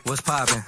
What's poppin'?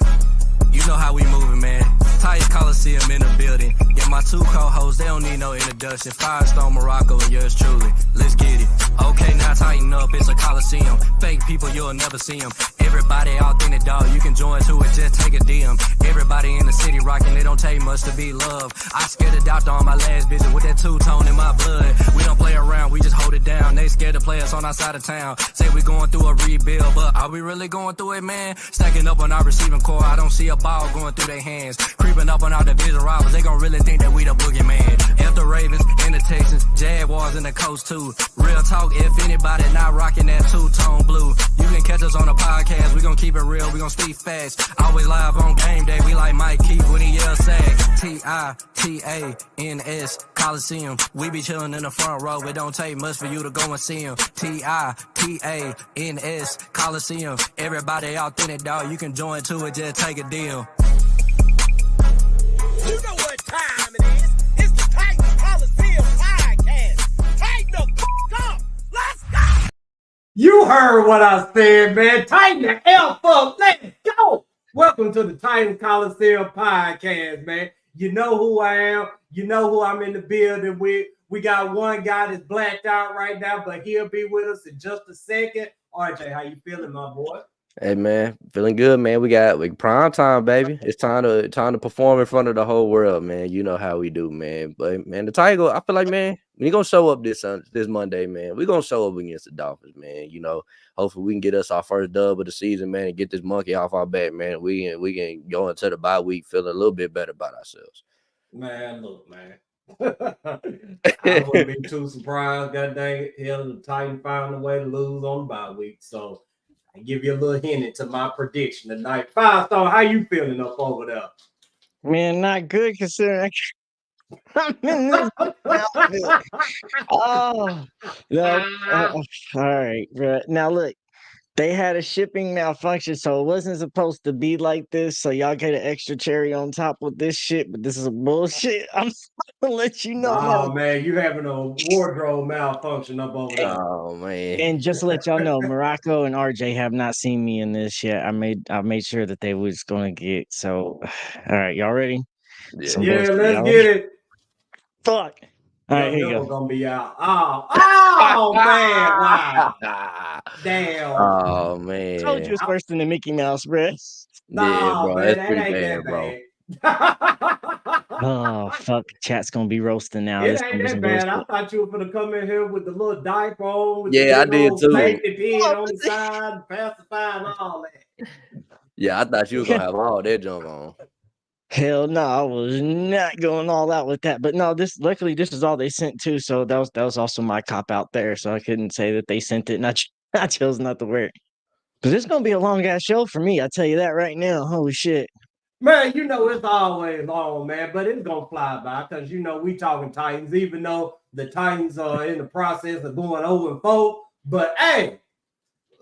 You know how we moving, man. Titans Colosseum in the building. Yeah, my two co-hosts, they don't need no introduction. Firestone Morocco and yours truly. Let's get it. Okay, now tighten up, it's a Coliseum. Fake people, you'll never see them. Everybody authentic, dog, you can join to it, just take a DM. Everybody in the city rocking, it don't take much to be loved. I scared the doctor on my last visit with that two-tone in my blood. We don't play around, we just hold it down. They scared to play us on our side of town. Say we going through a rebuild, but are we really going through it, man? Stacking up on our receiving core, I don't see a ball going through their hands. Creeping up on our division rivals, they gon' really think that we the boogeyman. F the Ravens and the Texans, Jaguars and the Coast too. Real talk, if anybody not rocking that two-tone blue, you can catch us on the podcast. We gon' keep it real, we gon' speak fast. Always live on game day, we like Mike Keith when he yells SAG. Titans Colosseum, we be chillin' in the front row. It don't take much for you to go and see him. Titans Colosseum, everybody authentic, dog. You can join to it, just take a deal. You know what time it is. It's the Titans Colosseum Podcast. Tighten the f*** up. Let's go. You heard what I said, man. Tighten the F up. Let's go. Welcome to the Titans Colosseum Podcast, man. You know who I am. You know who I'm in the building with. We got one guy that's blacked out right now, but he'll be with us in just a second. RJ, how you feeling, my boy? Hey man, feeling good, man. We got prime time, baby. It's time to perform in front of the whole world, man. You know how we do, man. But man, the Tiger, I feel like, man, we gonna show up this Monday, man. We gonna show up against the Dolphins, man. You know, hopefully we can get us our first dub of the season, man, and get this monkey off our back, man. We can go into the bye week feeling a little bit better about ourselves. Man, look, man. I wouldn't be too surprised. God dang it, hell, the Titans found a way to lose on the bye week. So I give you a little hint into my prediction tonight. Firestone, how you feeling up over there? Man, not good considering I'm in this outfit. Oh, no. All right, bro. Now look, they had a shipping malfunction, so it wasn't supposed to be like this. So y'all get an extra cherry on top with this shit, but this is a bullshit. I'm gonna let you know. Oh man, you having a wardrobe malfunction up over there. Oh man. And just to let y'all know, Morocco and RJ have not seen me in this yet. I made sure that they was gonna get. So, all right, y'all ready? Yeah, let's get it. Fuck. All right, here you go. Gonna be out. Oh man! Wow. Damn. Oh man. I told you it's worse than the Mickey Mouse, bro. Nah, bro, man, that's pretty that bad, bad. Oh fuck! Chat's gonna be roasting now. It ain't that bad. I thought you were gonna come in here with the little diaper on. With Yeah, the I did too. Safety pin on the side, pacify, and all that. Yeah, I thought you was gonna have all that junk on. Hell no, I was not going all out with that. But no, luckily this is all they sent too. So that was also my cop out there. So I couldn't say that they sent it and I chose not to wear it. Because it's gonna be a long ass show for me. I tell you that right now. Holy shit. Man, you know it's always long, man, but it's gonna fly by because you know we talking Titans, even though the Titans are in the process of going 0-4. But hey,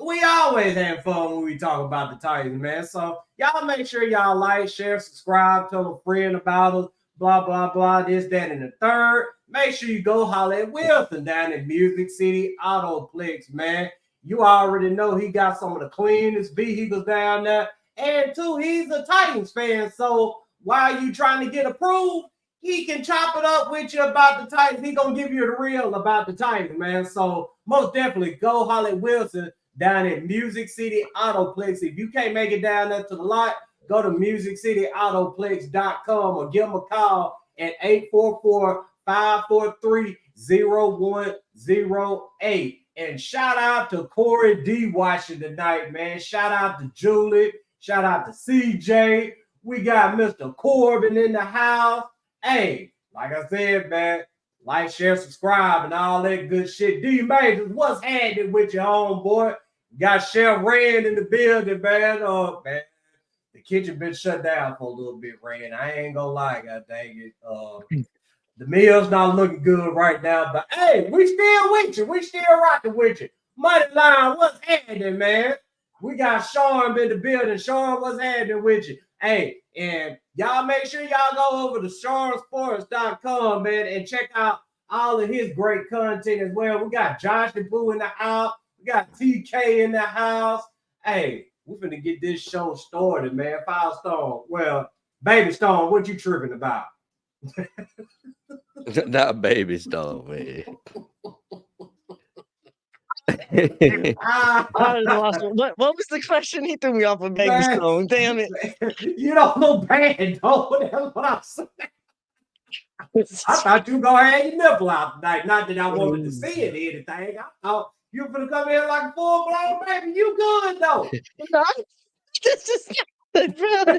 we always have fun when we talk about the Titans, man. So y'all make sure y'all like, share, subscribe, tell a friend about us, blah, blah, blah, this, that, and the third. Make sure you go holler at Wilson down in Music City Autoplex, man. You already know he got some of the cleanest vehicles down there. And two, he's a Titans fan. So while you trying to get approved, he can chop it up with you about the Titans. He gonna give you the real about the Titans, man. So most definitely go holler at Wilson down at Music City Autoplex. If you can't make it down there to the lot, go to musiccityAutoplex.com or give them a call at 844-543-0108. And shout out to Corey D. watching tonight, man. Shout out to Julie. Shout out to CJ. We got Mr. Corbin in the house. Hey, like I said, man, like, share, subscribe, and all that good shit. D Majors, what's happening with your homeboy? Got Chef Rand in the building, man. Man, the kitchen been shut down for a little bit, Rand. I ain't gonna lie, god dang it. The meal's not looking good right now, but hey, we still with you. We still rocking with you. Money line, what's happening, man? We got Sean in the building. Sean, what's happening with you? Hey, and y'all make sure y'all go over to SeanSports.com, man, and check out all of his great content as well. We got Josh and Boo in the house. We got TK in the house. Hey, We're finna get this show started, man. Firestone. Well, Baby Stone, what you tripping about? Not baby stuff, man. I lost. What was the question? He threw me off a baby Man. stone. Damn it. You don't look bad, though. That's what I'm saying. I thought you go ahead and nipple out tonight. Not that I wanted to see it or anything. I thought you were gonna come in like a full blown baby. You good though. This is good, bro.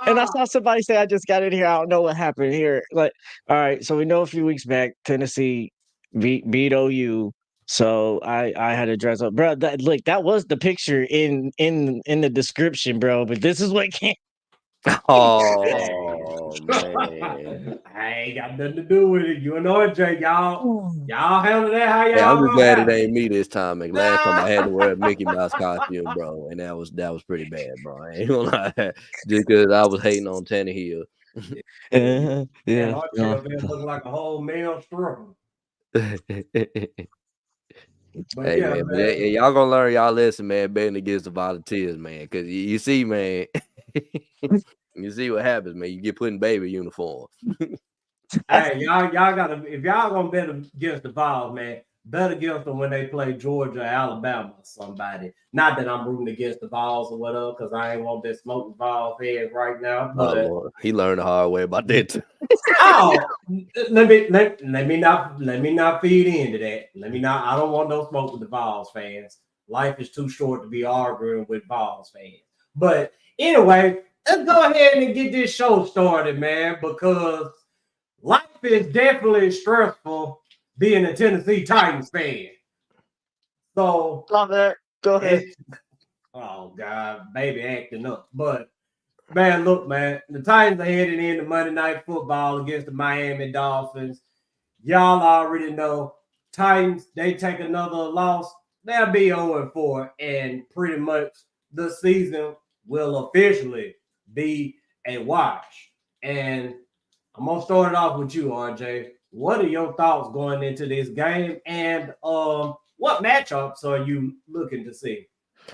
And I saw somebody say I just got in here. I don't know what happened here. Like, all right, so we know a few weeks back Tennessee beat OU. So I had to dress up, bro. That was the picture in the description, bro. But this is what came. Oh man, I ain't got nothing to do with it. You know it, Jay. Y'all handle that how y'all. hey, I'm just glad it ain't me this time. Man. Last time I had to wear a Mickey Mouse costume, bro, and that was pretty bad, bro. I ain't gonna lie, just because I was hating on Tannehill. Yeah. Man, look like a whole male struggle. But Hey, yeah, man, y'all gonna learn y'all lesson, man, betting against the Volunteers, man. Because you see, man, you see what happens, man. You get put in baby uniform. hey, y'all gotta, if y'all gonna bet against the Vols, man, bet against them when they play Georgia, Alabama, or somebody. Not that I'm rooting against the Vols or whatever, because I ain't want that smoking Vols heads right now. But Lord. He learned the hard way about that too. let me not feed into that. I don't want no smoke with the Vols fans. Life is too short to be arguing with Vols fans. But anyway, let's go ahead and get this show started, man, because life is definitely stressful being a Tennessee Titans fan. So Love that. Go ahead. Oh God, baby acting up. But man, look, man, the Titans are heading into Monday Night Football against the Miami Dolphins. Y'all already know Titans, they take another loss, they'll be 0-4, and pretty much the season will officially be a wash. And I'm gonna start it off with you, RJ. What are your thoughts going into this game, and what matchups are you looking to see?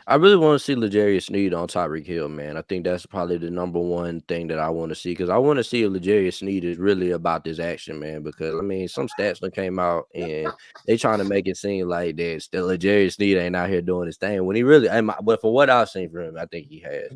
I really want to see L'Jarius Sneed on Tyreek Hill, man. I think that's probably the number one thing that I want to see, because I want to see if L'Jarius Sneed is really about this action, man. Because I mean, some stats that came out and they trying to make it seem like that still L'Jarius Sneed ain't out here doing his thing when he really. But for what I've seen from him, I think he has.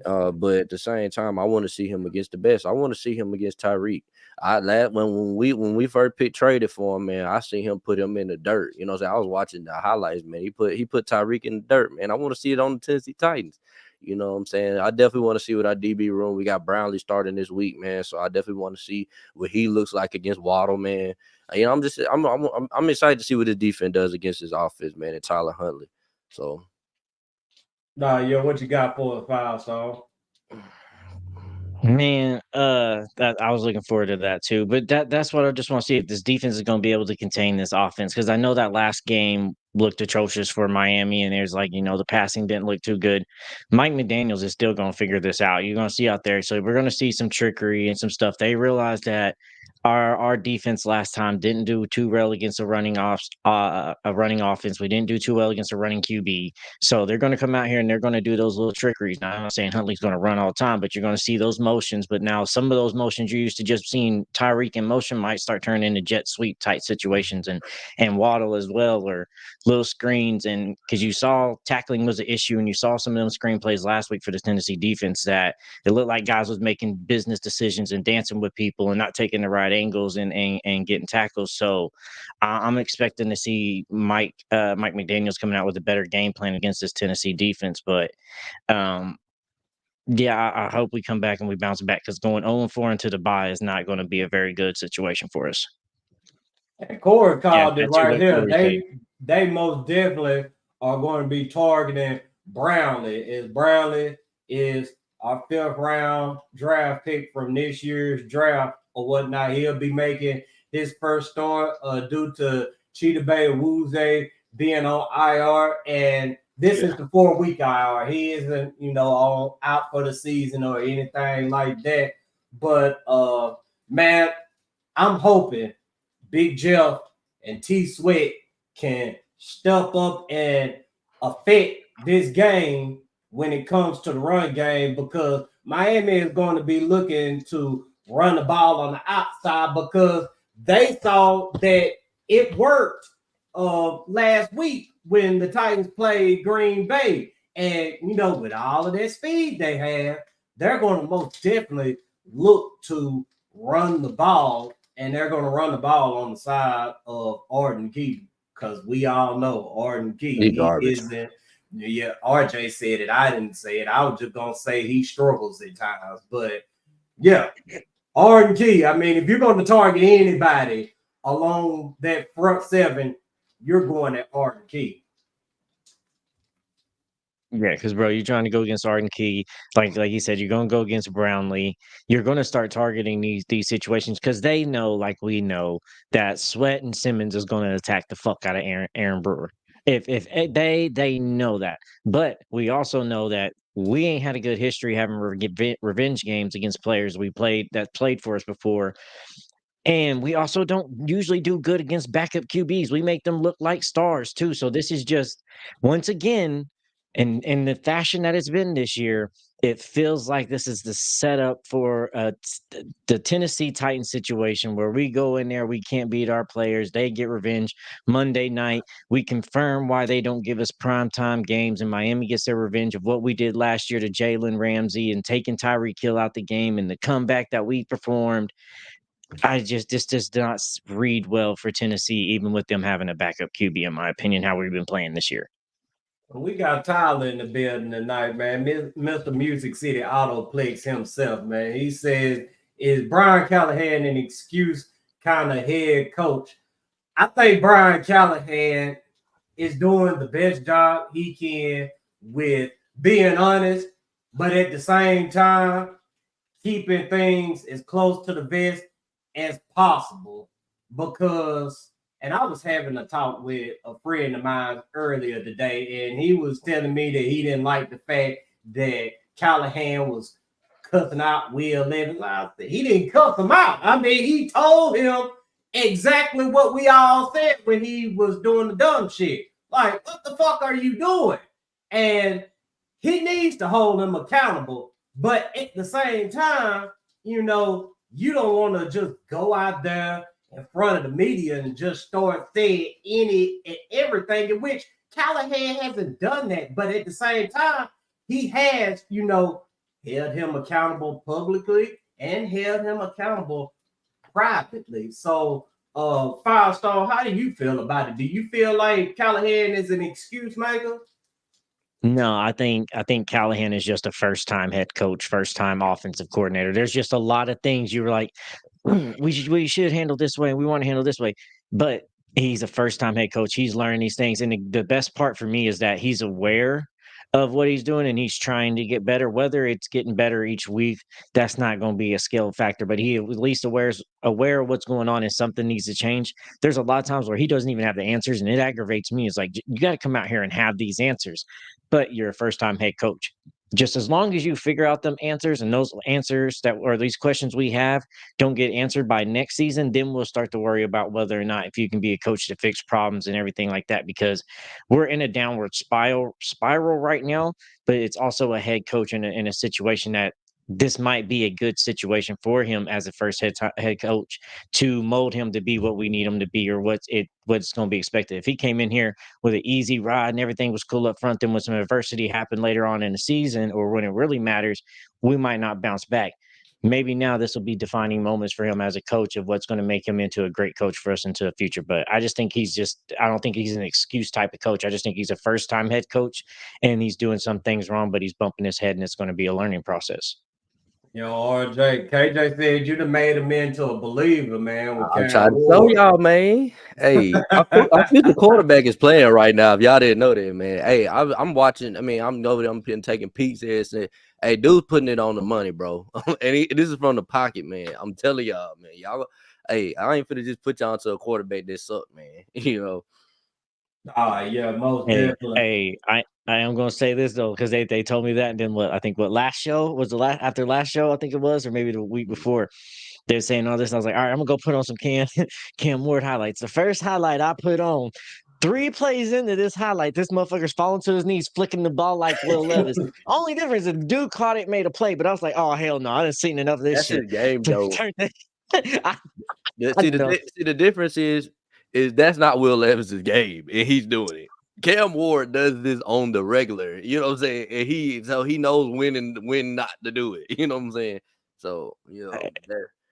But at the same time, I want to see him against the best. I want to see him against Tyreek. When we first traded for him, man, I seen him put him in the dirt. You know what I'm saying? I was watching the highlights, man. He put Tyreek in the dirt, man. I want to see it on the Tennessee Titans. You know what I'm saying? I definitely want to see what our DB room. We got Brownlee starting this week, man. So I definitely want to see what he looks like against Waddle, man. You know, I'm excited to see what his defense does against his offense, man, and Tyler Huntley. So, What you got for the foul, so? Man, that I was looking forward to that too. But that's what I just want to see, if this defense is going to be able to contain this offense, because I know that last game looked atrocious for Miami, and there's the passing didn't look too good. Mike McDaniels is still going to figure this out. You're going to see out there, so we're going to see some trickery and some stuff. They realized that our defense last time didn't do too well against a running offense. We didn't do too well against a running QB. So they're going to come out here and they're going to do those little trickeries. Now, I'm not saying Huntley's going to run all the time, but you're going to see those motions. But now some of those motions you used to just seeing Tyreek in motion might start turning into jet sweep type situations, and Waddle as well, or little screens. And because you saw tackling was an issue, and you saw some of them screenplays last week for the Tennessee defense that it looked like guys was making business decisions and dancing with people and not taking the right angles and getting tackles. So I'm expecting to see Mike McDaniels coming out with a better game plan against this Tennessee defense. But I hope we come back and we bounce back, because going 0-4 into the bye is not going to be a very good situation for us. And Corey called it right here. They most definitely are going to be targeting Brownlee. Brownlee is our 5th round draft pick from this year's draft or whatnot. He'll be making his first start due to Cheetah Bay Wuze being on IR, and this is the 4-week IR. He isn't, out for the season or anything like that. But man, I'm hoping Big Jeff and T Sweat can step up and affect this game when it comes to the run game, because Miami is going to be looking to run the ball on the outside because they saw that it worked last week when the Titans played Green Bay. And, with all of that speed they have, they're going to most definitely look to run the ball, and they're going to run the ball on the side of Arden Key, because we all know Arden Key, he isn't. Yeah, RJ said it. I didn't say it. I was just going to say he struggles at times. But, yeah, Arden Key, I mean, if you're going to target anybody along that front seven, you're going at Arden Key. Yeah, because bro, you're trying to go against Arden Key, like you said, you're going to go against Brownlee. You're going to start targeting these situations because they know, like we know, that Sweat and Simmons is going to attack the fuck out of Aaron Brewer. If they know that, but we also know that we ain't had a good history having revenge games against players we played for us before. And we also don't usually do good against backup QBs. We make them look like stars too. So this is just, once again, in the fashion that it's been this year, it feels like this is the setup for the Tennessee Titans situation where we go in there, we can't beat our players, they get revenge. Monday night, we confirm why they don't give us primetime games, and Miami gets their revenge of what we did last year to Jalen Ramsey and taking Tyreek Hill out the game and the comeback that we performed. This does not read well for Tennessee, even with them having a backup QB, in my opinion, how we've been playing this year. We got Tyler in the building tonight, man. Mr. Music City Autoplex himself, man. He says, is Brian Callahan an excuse kind of head coach? I think Brian Callahan is doing the best job he can with being honest, but at the same time, keeping things as close to the vest as possible, because, and I was having a talk with a friend of mine earlier today, and he was telling me that he didn't like the fact that Callahan was cussing out Will Levis. He didn't cuss him out. I mean, he told him exactly what we all said when he was doing the dumb shit. Like, what the fuck are you doing? And he needs to hold him accountable. But at the same time, you don't want to just go out there in front of the media and just start saying any and everything, in which Callahan hasn't done that. But at the same time, he has, held him accountable publicly and held him accountable privately. So, Firestone, how do you feel about it? Do you feel like Callahan is an excuse maker? No, I think Callahan is just a first-time head coach, first-time offensive coordinator. There's just a lot of things you were like, we should handle this way, and we want to handle this way. But he's a first-time head coach. He's learning these things, and the best part for me is that he's aware of what he's doing and he's trying to get better. Whether it's getting better each week, that's not going to be a skill factor, but he at least aware of what's going on and something needs to change. There's a lot of times where he doesn't even have the answers, and it aggravates me. It's like, you got to come out here and have these answers, but you're a first-time head coach. Just as long as you figure out them answers, and those answers that or these questions we have don't get answered by next season, then we'll start to worry about whether or not if you can be a coach to fix problems and everything like that, because we're in a downward spiral right now, but it's also a head coach in a situation that this might be a good situation for him as a first head coach to mold him to be what we need him to be, or what's going to be expected. If he came in here with an easy ride and everything was cool up front, then when some adversity happened later on in the season or when it really matters, we might not bounce back. Maybe now this will be defining moments for him as a coach of what's going to make him into a great coach for us into the future. But I just think I don't think he's an excuse type of coach. I just think he's a first-time head coach, and he's doing some things wrong, but he's bumping his head, and it's going to be a learning process. RJ, KJ said you'd have made him into a believer, man. I'm trying to tell y'all, man. Hey, I think the quarterback is playing right now. If y'all didn't know that, man. Hey, I'm watching. I mean, I'm over there. I'm taking peeks there. Saying, hey, dude's putting it on the money, bro. And this is from the pocket, man. I'm telling y'all, man. Y'all, hey, I ain't finna just put y'all into a quarterback that suck, man. Yeah, most definitely. Hey, I am gonna say this though, because they told me that, and then last show was after last show, I think it was, or maybe the week before, they were saying all this, and I was like, all right, I'm gonna go put on some Cam Ward highlights. The first highlight I put on 3 plays into this highlight, this motherfucker's falling to his knees, flicking the ball like Will Levis. Only difference is the dude caught it, made a play, but I was like, oh hell no, I done seen enough of this That's shit. his game, though. I See, know. the difference is that's not Will Levis's game, and he's doing it. Cam Ward does this on the regular, you know what I'm saying? And he knows when not to do it, you know what I'm saying? So, you know,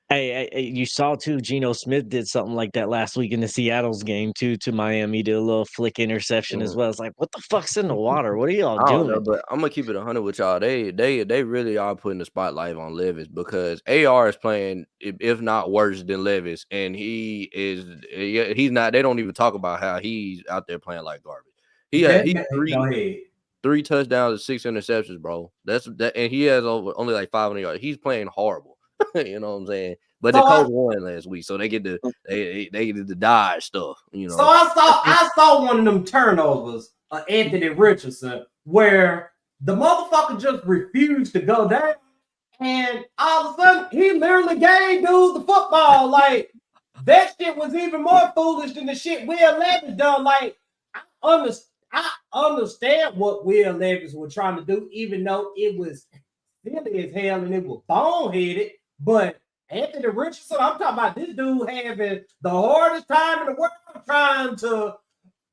Hey, you saw too, Geno Smith did something like that last week in the Seattle's game too, to Miami, did a little flick interception as well. It's like, what the fuck's in the water? What are y'all I don't know, doing? but I'm gonna keep it 100 with y'all. They really are putting the spotlight on Levis because AR is playing, if not worse than Levis, and he's not. They don't even talk about how he's out there playing like garbage. He Go had ahead. 3 touchdowns and 6 interceptions, bro. And he has only like 500 yards. He's playing horrible. You know what I'm saying? But the coach won last week, so they get the dodge stuff. You know. So I saw one of them turnovers, Anthony Richardson, where the motherfucker just refused to go down, and all of a sudden he literally gave dude the football. Like that shit was even more foolish than the shit Will Levis done. Like I understand what Will Levis was trying to do, even though it was silly as hell and it was boneheaded. But Anthony Richardson, I'm talking about this dude having the hardest time in the world trying to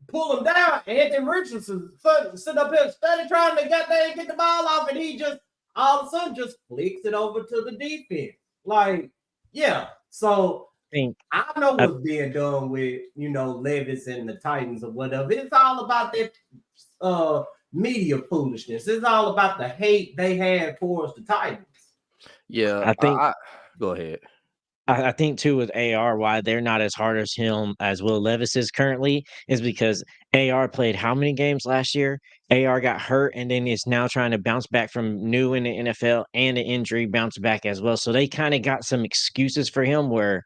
pull him down. Anthony Richardson sitting up here steady trying to get the ball off, and he just all of a sudden just flicks it over to the defense. Like, yeah. So I know what's being done with, you know, Levis and the Titans or whatever. It's all about that media foolishness. It's all about the hate they had towards the Titans. Yeah, I think. Go ahead. I think too with AR, why they're not as hard as him as Will Levis is currently, is because AR played how many games last year? AR got hurt and then is now trying to bounce back from new in the NFL and an injury bounce back as well. So they kind of got some excuses for him where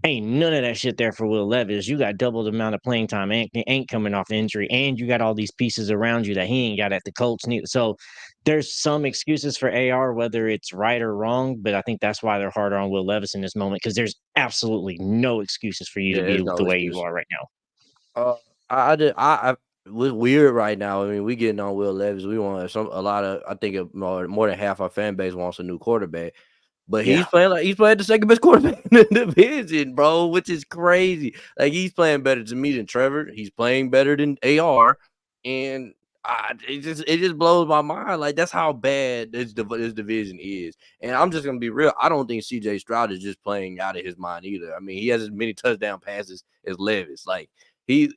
ain't none of that shit there for Will Levis. You got double the amount of playing time, ain't coming off injury, and you got all these pieces around you that he ain't got at the Colts. So there's some excuses for AR, whether it's right or wrong, but I think that's why they're harder on Will Levis in this moment, because there's absolutely no excuses for you to be the way you are right now. I was weird right now. I mean, we getting on Will Levis. We want I think more than half our fan base wants a new quarterback. But he's playing the second best quarterback in the division, bro, which is crazy. Like, he's playing better to me than Trevor. He's playing better than AR, and it just blows my mind. Like, that's how bad this division is. And I'm just gonna be real. I don't think CJ Stroud is just playing out of his mind either. I mean, he has as many touchdown passes as Levis. Like, he's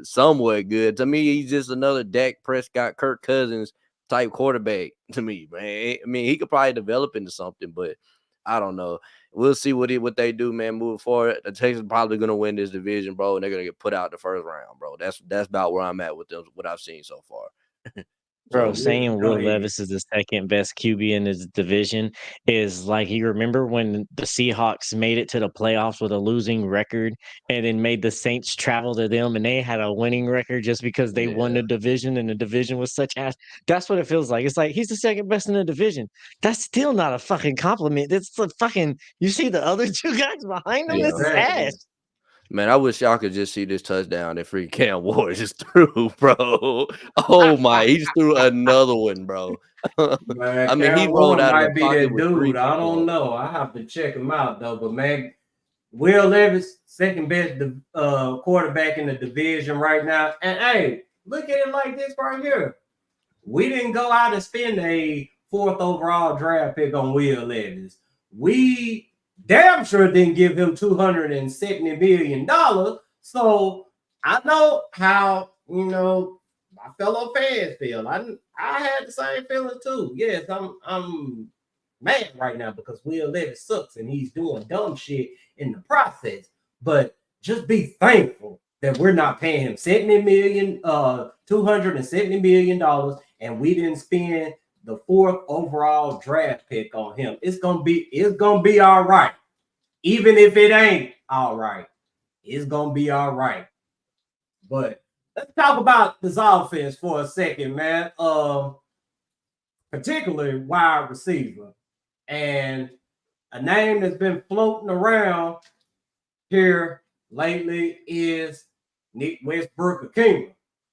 somewhat good. To me, he's just another Dak Prescott, Kirk Cousins type quarterback to me, man. I mean, he could probably develop into something, but I don't know. We'll see what they do, man, moving forward. The Texans probably gonna win this division, bro, and they're gonna get put out the first round, bro. That's about where I'm at with them, what I've seen so far. Bro, saying Will Levis is the second best QB in his division is like, you remember when the Seahawks made it to the playoffs with a losing record and then made the Saints travel to them and they had a winning record just because they won the division and the division was such ass. That's what it feels like. It's like, he's the second best in the division. That's still not a fucking compliment. It's a fucking, you see the other 2 guys behind him? It's ass. Man, I wish y'all could just see this touchdown that freaking Cam Ward just threw, bro. Oh my, he just threw another one, bro. Man, I mean, he rolled out of the pocket with dude. I don't know. I have to check him out though. But man, Will Levis, second best quarterback in the division right now. And hey, look at it like this right here. We didn't go out and spend a 4th overall draft pick on Will Levis. We damn sure didn't give him $270 million. So I know how, you know, my fellow fans feel. I had the same feeling too. Yes, I'm mad right now because Will Levis sucks and he's doing dumb shit in the process. But just be thankful that we're not paying him $270 million, and we didn't spend the 4th overall draft pick on him. It's gonna be all right. Even if it ain't all right, it's gonna be all right. But let's talk about this offense for a second, man. Particularly wide receiver. And a name that's been floating around here lately is Nick Westbrook or Kingdom,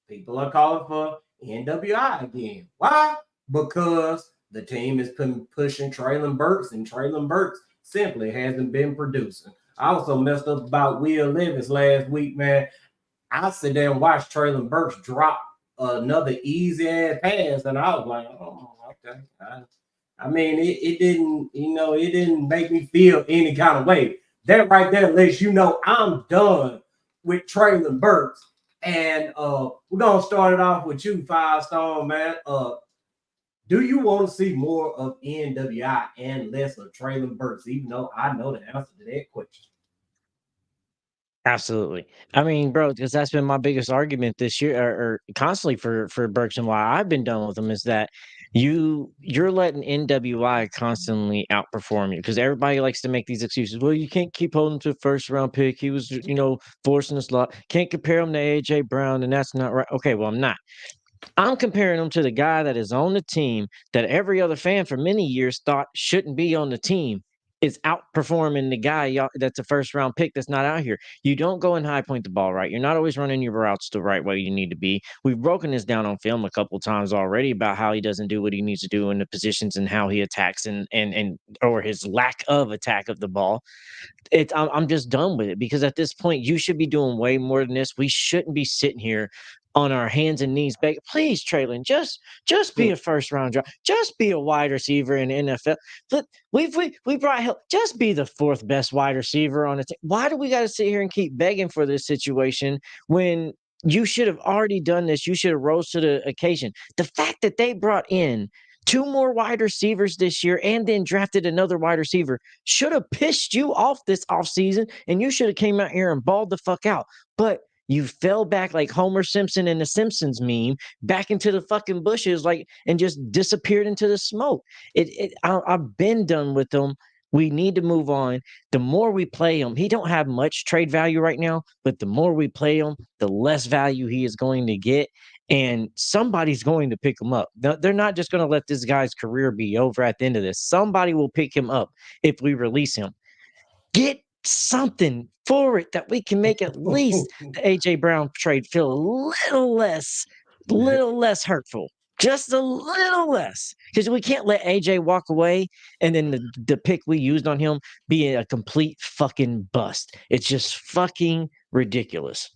people are calling for NWI again. Why? Because the team is pushing Traylon Burks, and Traylon Burks simply hasn't been producing. I also messed up about Will Levis last week, man. I sit there and watch Traylon Burks drop another easy ass pass, and I was like, oh, okay. I mean, it didn't, it didn't make me feel any kind of way. That right there lets you know I'm done with Traylon Burks. And we're gonna start it off with you, 5-star, man. Do you want to see more of NWI and less of Traylon Burks? Even though I know the answer to that question. Absolutely. I mean, bro, because that's been my biggest argument this year, or constantly for Burks, and why I've been done with him, is that you're letting NWI constantly outperform you, because everybody likes to make these excuses. Well, you can't keep holding to a first round pick. He was, forcing us a lot. Can't compare him to AJ Brown, and that's not right. Okay, well, I'm not. I'm comparing him to the guy that is on the team that every other fan for many years thought shouldn't be on the team, is outperforming the guy that's a first round pick that's not out here. You don't go and high point the ball right. You're not always running your routes the right way you need to be. We've broken this down on film a couple of times already about how he doesn't do what he needs to do in the positions and how he attacks and or his lack of attack of the ball. I'm just done with it, because at this point you should be doing way more than this. We shouldn't be sitting here on our hands and knees begging, please, Traylon, just be a first round draft, just be a wide receiver in the NFL. But we brought help, just be the fourth best wide receiver on the team. Why do we got to sit here and keep begging for this situation when you should have already done this? You should have rose to the occasion. The fact that they brought in 2 more wide receivers this year and then drafted another wide receiver should have pissed you off this offseason, and you should have came out here and balled the fuck out. But you fell back like Homer Simpson in the Simpsons meme, back into the fucking bushes, and just disappeared into the smoke. I've been done with them. We need to move on. The more we play him, he don't have much trade value right now, but the more we play him, the less value he is going to get. And somebody's going to pick him up. They're not just going to let this guy's career be over at the end of this. Somebody will pick him up if we release him. Get something for it that we can make at least the AJ Brown trade feel a little less hurtful. Just a little less. Because we can't let AJ walk away and then the pick we used on him be a complete fucking bust. It's just fucking ridiculous.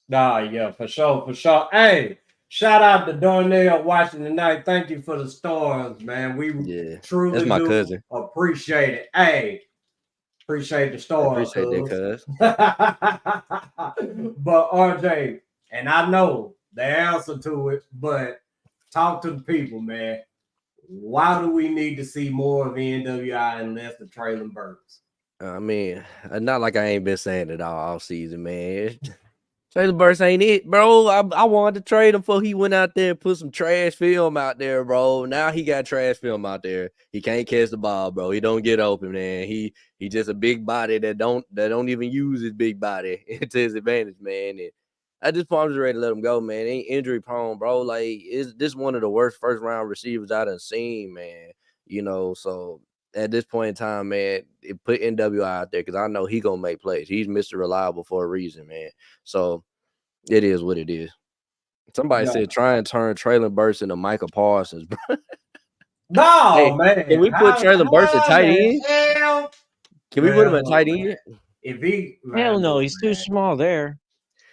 Nah, yeah, for sure. Hey, shout out to Darnell watching tonight. Thank you for the stars, man. We truly that's my cousin. Appreciate it. Hey, appreciate the stars. Appreciate that, cuz. But RJ, and I know the answer to it, but talk to the people, man. Why do we need to see more of NWI and less of Traylon Burks? I mean, not like I ain't been saying it all season, man. Traylon Burks ain't it, bro. I wanted to trade him before he went out there and put some trash film out there, bro. Now he got trash film out there. He can't catch the ball, bro. He don't get open, man. He just a big body that don't even use his big body to his advantage, man. And at this point, I'm just ready to let him go, man. Ain't injury prone, bro. Like, is this one of the worst first round receivers I done seen, man? So at this point in time, man, put NWI out there because I know he gonna make plays. He's Mr. Reliable for a reason, man. So it is what it is. Somebody said try and turn Traylon Burks into Michael Parsons, bro. No, man. Can we put Traylon Burks at tight end? Can we put him at tight end? If he hell no, he's too small there.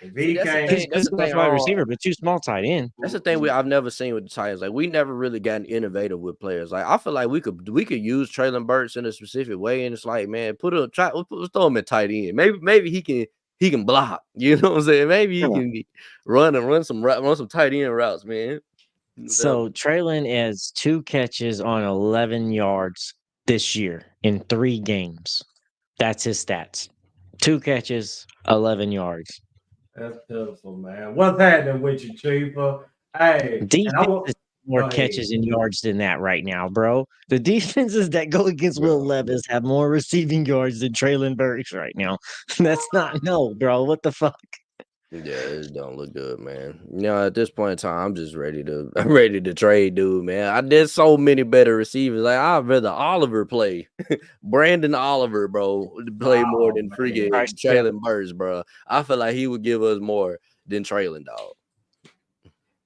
If he can't, he's a wide receiver, but too small tight end. That's the thing I've never seen with the Titans. Like, we never really gotten innovative with players. Like, I feel like we could use Traylon Burks in a specific way, and it's like, man, let's throw him at tight end. Maybe he can block. You know what I'm saying? Maybe he can run some tight end routes, man. So Traylon has 2 catches on 11 yards this year in 3 games. That's his stats. 2 catches, 11 yards. That's pitiful, man. What's happening with you, Chief? Hey, defense is more catches and yards than that right now, bro. The defenses that go against Will Levis have more receiving yards than Traylon Burks right now. That's not bro. What the fuck? Yeah, it don't look good, man. At this point in time, I'm just ready to trade, dude, man. There's so many better receivers. Like, I'd rather Oliver play. Brandon Oliver, bro, play more than freaking Bryce Traylon Burks, bro. I feel like he would give us more than Traylon, dog.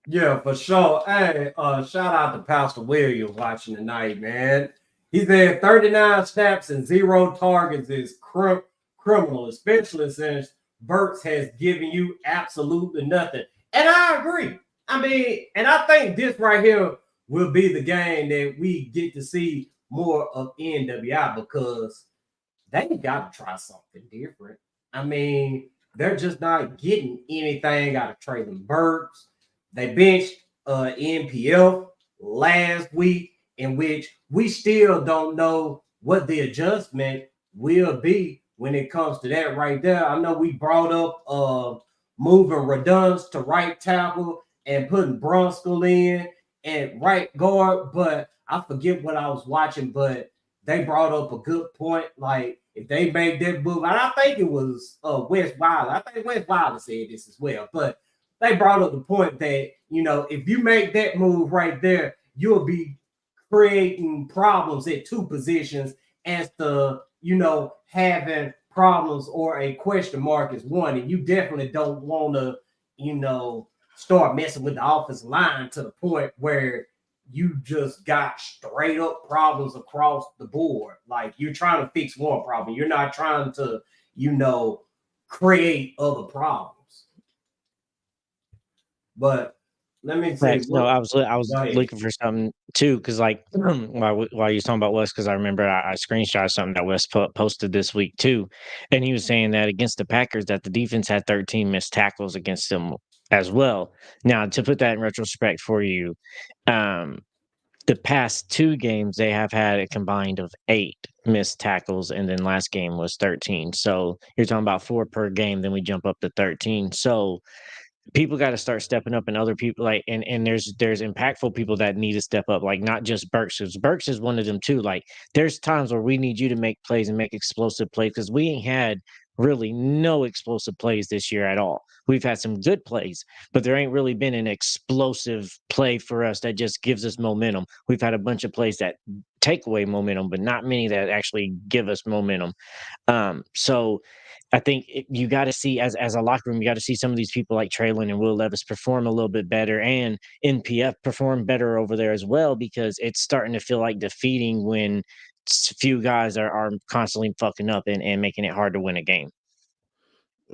Yeah, for sure. Hey, shout out to Pastor Williams watching tonight, man. He said 39 snaps and 0 targets is criminal, especially since Burks has given you absolutely nothing. And I agree. I mean, and I think this right here will be the game that we get to see more of NWI because they got to try something different. I mean, they're just not getting anything out of Traylon Burks. They benched NPF last week, in which we still don't know what the adjustment will be when it comes to that right there. I know we brought up moving Redunds to right tackle and putting Brunskill in at right guard, but I forget what I was watching, but they brought up a good point. Like, if they make that move, and I think it was Wes Wilder. I think Wes Wilder said this as well, but they brought up the point that, if you make that move right there, you'll be creating problems at 2 positions as to, having problems or a question mark is 1. And you definitely don't want to, start messing with the offensive line to the point where you just got straight up problems across the board. Like, you're trying to fix one problem. You're not trying to, create other problems. But let me say, no, I was looking for something too, because like while you was talking about Wes, because I remember I screenshot something that Wes posted this week too, and he was saying that against the Packers that the defense had 13 missed tackles against them as well. Now, to put that in retrospect for you, the past 2 games they have had a combined of 8 missed tackles, and then last game was 13. So you're talking about 4 per game. Then we jump up to 13. So people got to start stepping up, and other people and there's impactful people that need to step up, like not just Burks. Burks is one of them too. Like, there's times where we need you to make plays and make explosive plays, because we ain't had really no explosive plays this year at all. We've had some good plays, but there ain't really been an explosive play for us that just gives us momentum. We've had a bunch of plays that take away momentum, but not many that actually give us momentum. So I think you got to see, as a locker room, you got to see some of these people like Traylon and Will Levis perform a little bit better, and NPF perform better over there as well, because it's starting to feel like defeating when few guys are constantly fucking up and making it hard to win a game.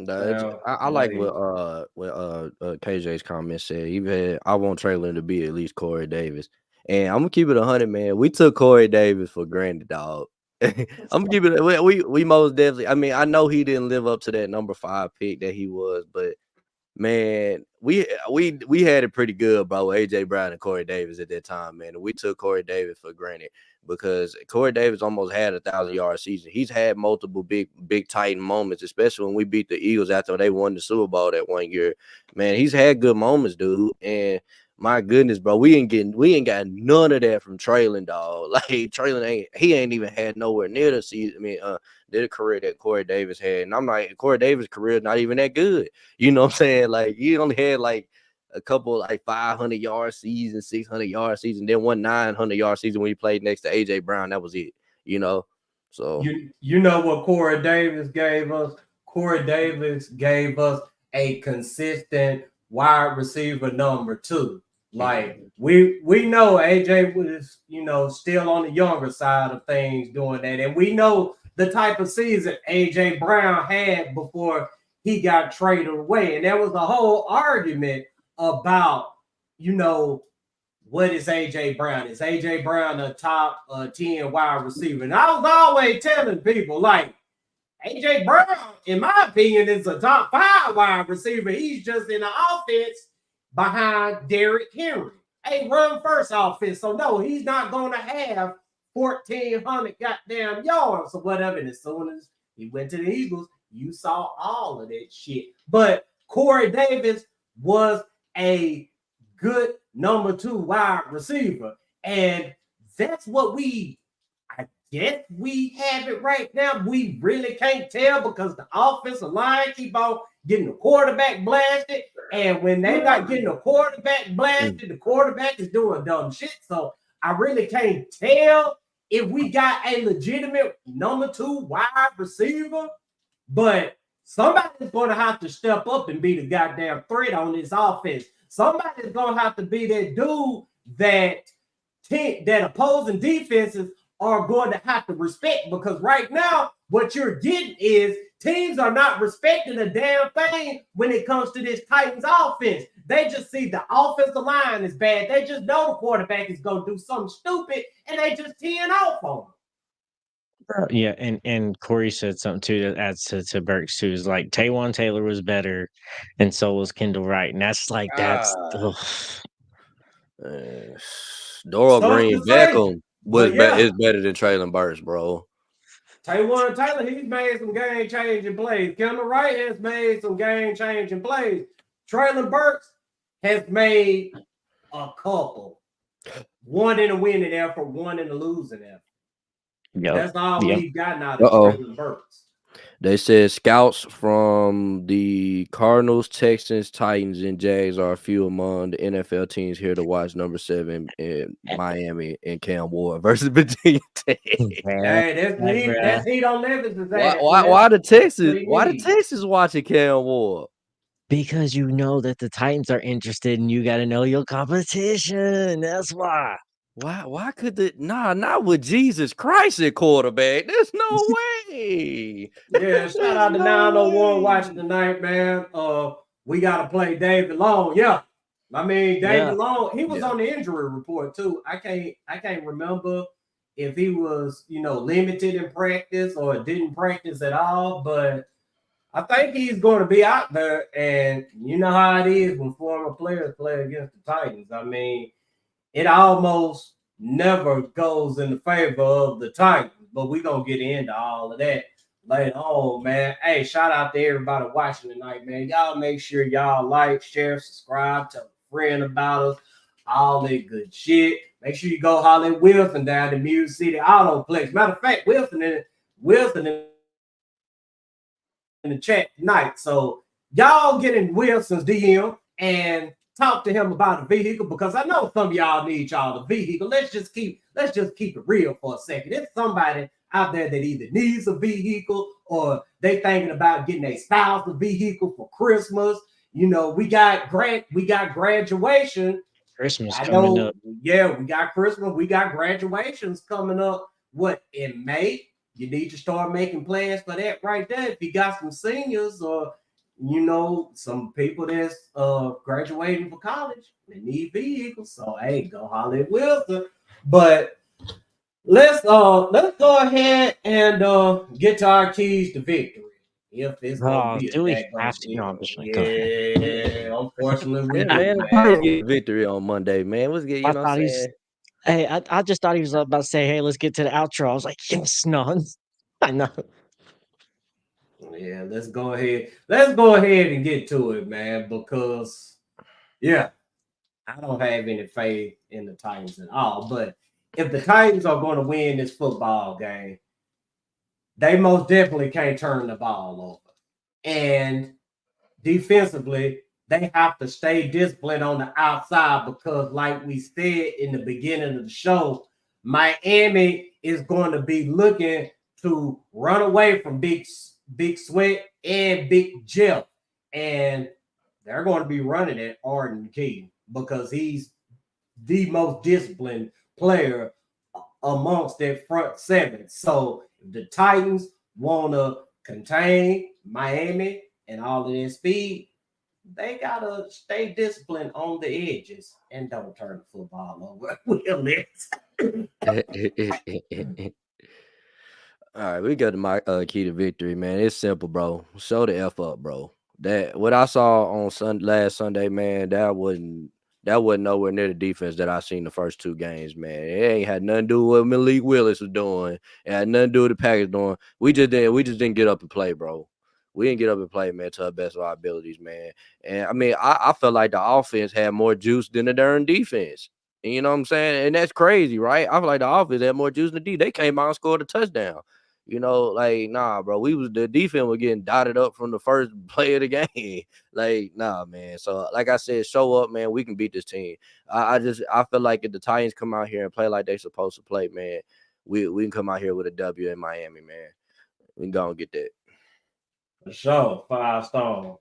I like what KJ's comment said. I want Traylon to be at least Corey Davis, and I'm gonna keep it 100, man. We took Corey Davis for granted, dog. I'm keeping it. We most definitely. I mean, I know he didn't live up to that number 5 pick that he was, but man, we had it pretty good, bro. AJ Brown and Corey Davis at that time, man. We took Corey Davis for granted because Corey Davis almost had 1,000-yard season. He's had multiple big Titan moments, especially when we beat the Eagles after they won the Super Bowl that one year. Man, he's had good moments, dude. And my goodness, bro, we ain't got none of that from Traylon, dog. Like, Traylon ain't even had nowhere near the season. I mean, the career that Corey Davis had. And I'm like, Corey Davis' career is not even that good. You know what I'm saying? Like, he only had like a couple like 500-yard season, 600-yard season, then one 900-yard season when he played next to AJ Brown. That was it, So you know what Corey Davis gave us? Corey Davis gave us a consistent wide receiver number 2. Like, we know AJ was, still on the younger side of things doing that. And we know the type of season AJ Brown had before he got traded away. And there was a whole argument about, what is AJ Brown? Is AJ Brown a top 10 wide receiver? And I was always telling people, like, AJ Brown, in my opinion, is a top 5 wide receiver. He's just in the offense behind Derrick Henry. A run first offense. So no, he's not going to have 1,400 goddamn yards or whatever. And as soon as he went to the Eagles, you saw all of that shit. But Corey Davis was a good number 2 wide receiver. And that's what I guess we have it right now. We really can't tell because the offensive line keep on getting the quarterback blasted. And when they're not getting the quarterback blasted, the quarterback is doing dumb shit. So I really can't tell if we got a legitimate number 2 wide receiver, but somebody's going to have to step up and be the goddamn threat on this offense. Somebody's going to have to be that dude that opposing defenses are going to have to respect, because right now what you're getting is teams are not respecting a damn thing when it comes to this Titans offense. They just see the offensive line is bad. They just know the quarterback is going to do something stupid, and they just teeing off on them. Yeah, and Corey said something too that adds to Burks too. Is like Taywan Taylor was better, and so was Kendall Wright, and that's like Doral Green Beckham is better than Traylon Burks, bro. Taywan Taylor, he's made some game-changing plays. Kendall Wright has made some game-changing plays. Traylon Burks has made a couple. One in a winning effort, one in a losing effort. Yep. That's all we've gotten out of Traylon Burks. They said scouts from the Cardinals, Texans, Titans, and Jags are a few among the NFL teams here to watch number 7 in Miami and Cam Ward versus Virginia Tech. Hey, that's heat on Levis. Why the Texans watching Cam Ward? Because you know that the Titans are interested, and you got to know your competition. That's why. Why could not with Jesus Christ at quarterback? There's no way. Yeah, shout out to 901 watching tonight, man. We gotta play David Long. Yeah. I mean, David Long, he was on the injury report too. I can't remember if he was, limited in practice or didn't practice at all, but I think he's going to be out there, and you know how it is when former players play against the Titans. I mean, it almost never goes in the favor of the Titans, but we're going to get into all of that later on, man. Hey, shout out to everybody watching tonight, man. Y'all make sure y'all like, share, subscribe, tell a friend about us, all that good shit. Make sure you go holler at Wilson down in Music City Autoplex. Matter of fact, Wilson in the chat tonight. So y'all get in Wilson's DM and talk to him about the vehicle, because I know some of y'all need y'all the vehicle. Let's just keep it real for a second. It's somebody out there that either needs a vehicle or they thinking about getting a spouse a vehicle for Christmas. We got graduation. Christmas coming up. Yeah, we got Christmas. We got graduations coming up. In May? You need to start making plans for that right there. If you got some seniors or some people that's graduating for college, they need vehicles. So hey, go holler at Wilson. But let's go ahead and get to our keys to victory. If it's gonna be do we have to? No, I'm just like, unfortunately, man, get victory on Monday, man. Let's get Hey, I just thought he was about to say, hey, let's get to the outro. I was like, yes, no, I know. Yeah, let's go ahead. Let's go ahead and get to it, man, because I don't have any faith in the Titans at all. But if the Titans are going to win this football game, they most definitely can't turn the ball over. And defensively, they have to stay disciplined on the outside, because like we said in the beginning of the show, Miami is going to be looking to run away from Big Sweat and Big Jeff, and they're going to be running at Arden Key because he's the most disciplined player amongst that front 7. So if the Titans want to contain Miami and all of their speed, they got to stay disciplined on the edges and don't turn the football over. Will Levis. All right, we got to my key to victory, man. It's simple, bro. Show the F up, bro. That what I saw on last Sunday, man, that wasn't nowhere near the defense that I seen the first 2 games, man. It ain't had nothing to do with what Malik Willis was doing. It had nothing to do with the Packers doing. We just didn't get up and play, bro. We didn't get up and play, man, to the best of our abilities, man. And I mean, I felt like the offense had more juice than the darn defense. And you know what I'm saying? And that's crazy, right? I feel like the offense had more juice than the D. They came out and scored a touchdown. You know, like, nah, bro. The defense was getting dotted up from the first play of the game. Like, nah, man. So, like I said, show up, man. We can beat this team. I feel like if the Titans come out here and play like they supposed to play, man, we can come out here with a W in Miami, man. We can go and get that. For sure, 5 stars.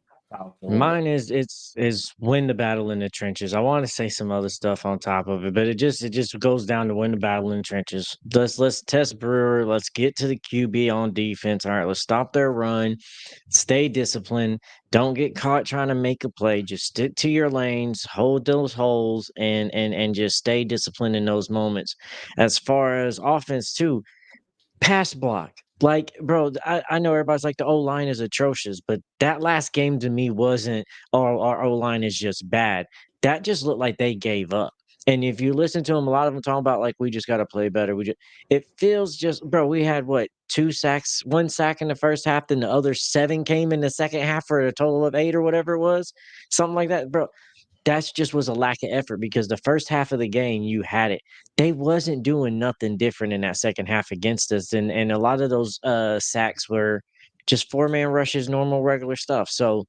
Mine is win the battle in the trenches. I want to say some other stuff on top of it, but it just goes down to win the battle in the trenches. Let's test Brewer. Let's get to the QB on defense. All right, let's stop their run. Stay disciplined. Don't get caught trying to make a play. Just stick to your lanes, hold those holes, and just stay disciplined in those moments. As far as offense too, pass block. Like, bro, I know everybody's like the O line is atrocious, but that last game to me wasn't, oh, our O line is just bad. That just looked like they gave up. And if you listen to them, a lot of them talking about like we just got to play better. It feels just, bro. We had what 2 sacks, 1 sack in the first half, then the other 7 came in the second half for a total of 8 or whatever it was, something like that, bro. That's just was a lack of effort because the first half of the game you had it. They wasn't doing nothing different in that second half against us, and a lot of those sacks were just 4-man rushes, normal regular stuff. So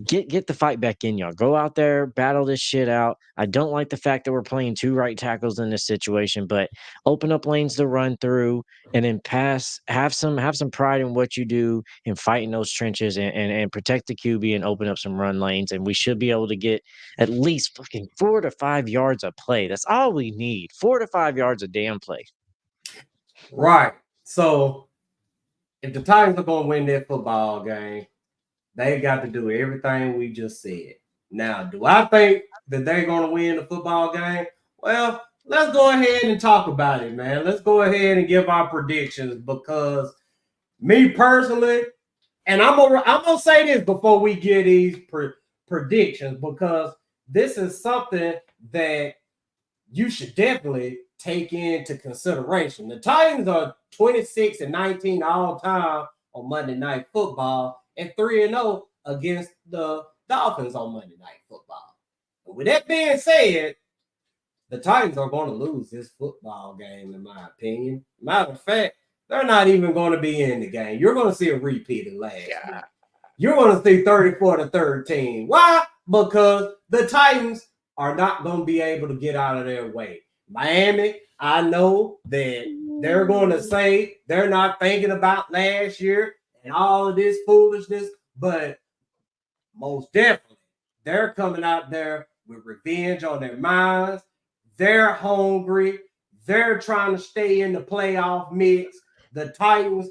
get the fight back in, y'all. Go out there, battle this shit out. I don't like the fact that we're playing 2 right tackles in this situation, but open up lanes to run through and then pass. Have some pride in what you do and fight in those trenches and protect the QB and open up some run lanes. And we should be able to get at least fucking 4 to 5 yards of play. That's all we need. 4 to 5 yards of damn play. Right. So if the Titans are going to win their football game, they got to do everything we just said. Now, do I think that they're going to win the football game? Well, let's go ahead and talk about it, man. Let's go ahead and give our predictions because me personally, and I'm gonna say this before we get these predictions because this is something that you should definitely take into consideration. The Titans are 26-19 all time on Monday Night Football and 3-0 against the Dolphins on Monday Night Football. But with that being said, the Titans are going to lose this football game, in my opinion. Matter of fact, they're not even going to be in the game. You're going to see a repeat of last year. You're going to see 34-13. Why? Because the Titans are not going to be able to get out of their way. Miami, I know that they're going to say they're not thinking about last year and all of this foolishness, but most definitely they're coming out there with revenge on their minds. They're hungry. They're trying to stay in the playoff mix. The Titans,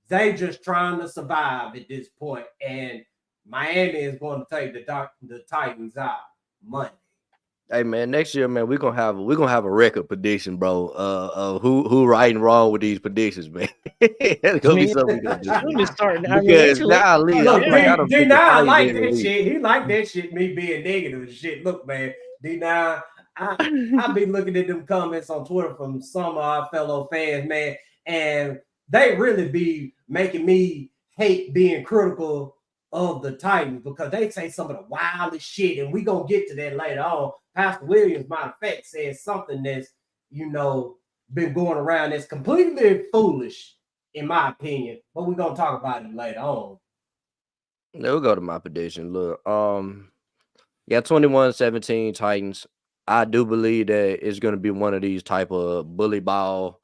they just trying to survive at this point, and Miami is going to take the Titans out Monday. Hey man, next year, man, we're gonna have a record prediction, bro. Of who right and wrong with these predictions, man. That's gonna be something we're gonna do. Because now, D9, I like that shit. He like that shit. Me being negative and shit. Look, man, D9, I be looking at them comments on Twitter from some of our fellow fans, man, and they really be making me hate being critical of the Titans because they say some of the wildest shit, and we gonna get to that later on. Pastor Williams, matter of fact, says something that's been going around that's completely foolish, in my opinion. But we're gonna talk about it later on. We'll go to my prediction. Look, 21-17 Titans. I do believe that it's gonna be one of these type of bully ball,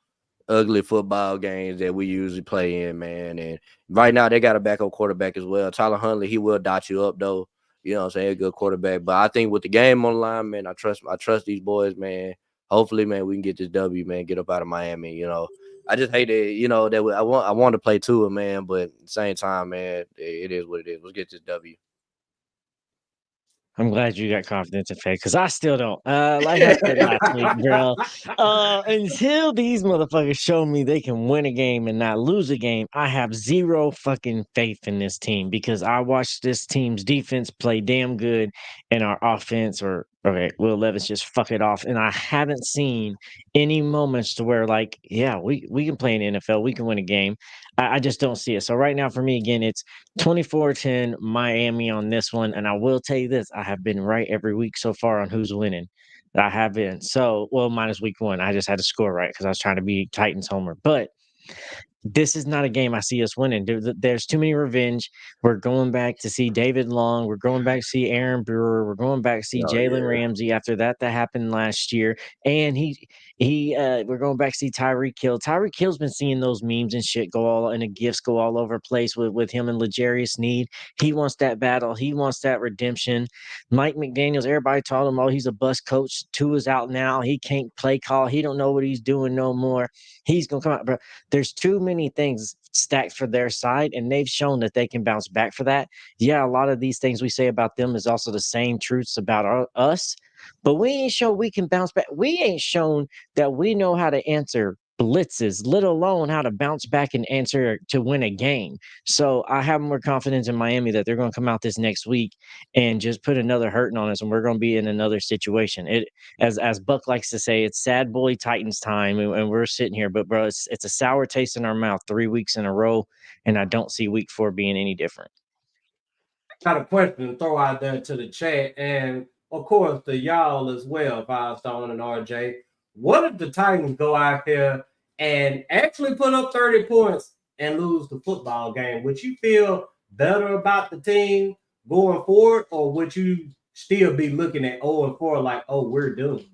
ugly football games that we usually play in, man. And right now they got a backup quarterback as well. Tyler Huntley, he will dot you up though. You know what I'm saying? A good quarterback. But I think with the game on the line, man, I trust these boys, man. Hopefully, man, we can get this W, man, get up out of Miami. You know, I just hate it, that I want to play Tua, man, but at the same time, man, it is what it is. Let's get this W. I'm glad you got confidence in Faye because I still don't. Like I said last week, bro. Until these motherfuckers show me they can win a game and not lose a game, I have zero fucking faith in this team because I watched this team's defense play damn good and our offense Will Levis just fuck it off. And I haven't seen any moments to where like, yeah, we can play in the NFL. We can win a game. I just don't see it. So right now for me, again, it's 24-10 Miami on this one. And I will tell you this, I have been right every week so far on who's winning. I have been. So, minus week 1. I just had to score right because I was trying to be Titans homer. But this is not a game I see us winning. There's too many revenge. We're going back to see David Long. We're going back to see Aaron Brewer. We're going back to see Oh, Jalen yeah. Ramsey after that happened last year. And we're going back to see Tyreek Hill. Tyreek Hill's been seeing those memes and shit and the gifts go all over the place with him and L'Jarius Sneed. He wants that battle. He wants that redemption. Mike McDaniels, everybody told him, oh, he's a bust coach. Tua's out now. He can't play call. He don't know what he's doing no more. He's going to come out, bro. There's too many things stacked for their side, and they've shown that they can bounce back for that. Yeah, a lot of these things we say about them is also the same truths about us, but we ain't shown we can bounce back. We ain't shown that we know how to answer blitzes, let alone how to bounce back and answer to win a game. So I have more confidence in Miami that they're going to come out this next week and just put another hurting on us, and we're going to be in another situation. As Buck likes to say, it's sad boy Titans time, and we're sitting here, but bro, it's a sour taste in our mouth 3 weeks in a row, and I don't see week 4 being any different. Got a question to throw out there to the chat, and of course to y'all as well, Firestone and RJ. What if the Titans go out here and actually put up 30 points and lose the football game? Would you feel better about the team going forward, or would you still be looking at 0-4 like, oh, we're doomed?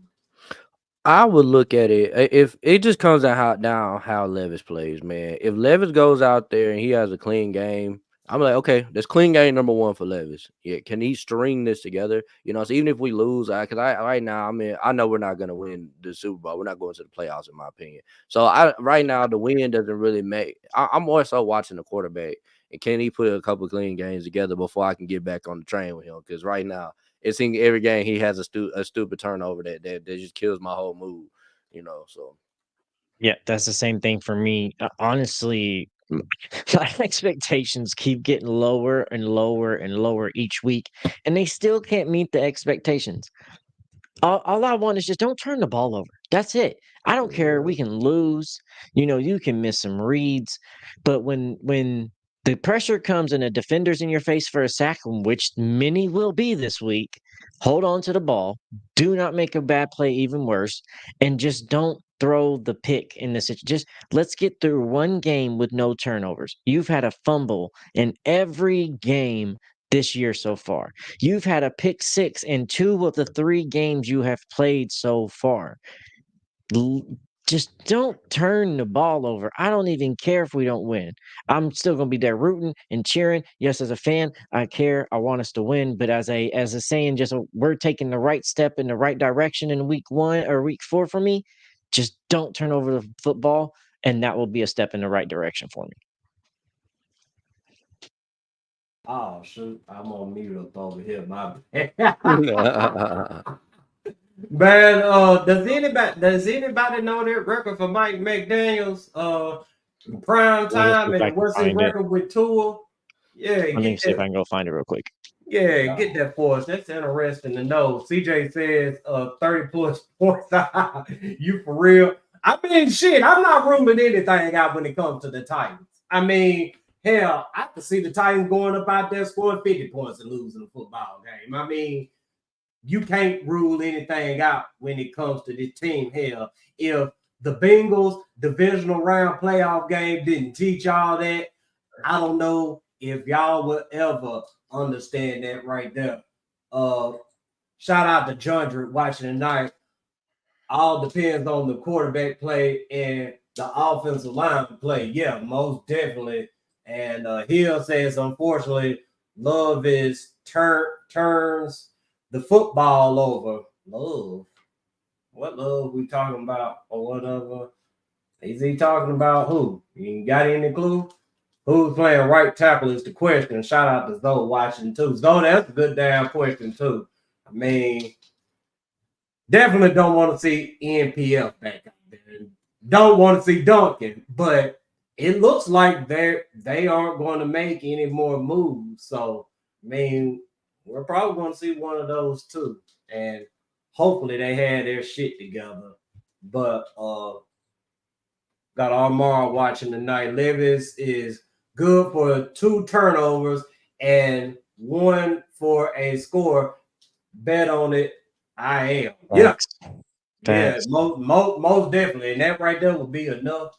I would look at it if it just comes down how Levis plays, man. If Levis goes out there and he has a clean game, I'm like, okay, that's clean game number 1 for Levis. Yeah, can he string this together? You know, so even if we lose, because right now, I mean, I know we're not going to win the Super Bowl. We're not going to the playoffs, in my opinion. So right now, the win doesn't really make. I'm more so watching the quarterback, and can he put a couple clean games together before I can get back on the train with him? Because right now, it seems every game he has a stupid turnover that just kills my whole mood. You know, so. Yeah, that's the same thing for me. Honestly, my expectations keep getting lower and lower and lower each week, and they still can't meet the expectations. All I want is just don't turn the ball over. That's it. I don't care. We can lose. You can miss some reads, but when the pressure comes and a defender's in your face for a sack, which many will be this week, hold on to the ball. Do not make a bad play even worse, and just don't throw the pick in this. Just let's get through one game with no turnovers. You've had a fumble in every game this year so far. You've had a pick 6 in 2 of the 3 games you have played so far. Just don't turn the ball over. I don't even care if we don't win. I'm still going to be there rooting and cheering. Yes, as a fan, I care. I want us to win. But as a saying, we're taking the right step in the right direction in week 1 or week 4 for me. Just don't turn over the football, and that will be a step in the right direction for me. Oh shoot, I'm on mute up over here, my bad. Man, does anybody know that record for Mike McDaniels? Prime time, and what's his record with Tua? Yeah, let me see if I can go find it real quick. Yeah, get that for us. That's interesting to know. CJ says 30 plus points. You for real? I mean, shit, I'm not ruling anything out when it comes to the Titans. I mean, hell, I could see the Titans going up out there scoring 50 points and losing a football game. I mean, you can't rule anything out when it comes to this team. Hell, if the Bengals divisional round playoff game didn't teach y'all that, I don't know if y'all will ever understand that right there. Shout out to Jundred watching tonight. All depends on the quarterback play and the offensive line play. Yeah, most definitely. And Hill says, unfortunately, Love is turns the football over. Love. What love we talking about or whatever? Is he talking about who? You got any clue? Who's playing right tackle is the question. Shout out to Zoe watching too. Zoe, that's a good damn question too. I mean, definitely don't want to see NPF back out there. Don't want to see Duncan, but it looks like they aren't going to make any more moves. So, I mean, we're probably going to see one of those too. And hopefully they had their shit together. But got Armar watching tonight. Levis is good for 2 turnovers and 1 for a score. Bet on it. I am. Thanks. Yeah. Yeah, most definitely. And that right there would be enough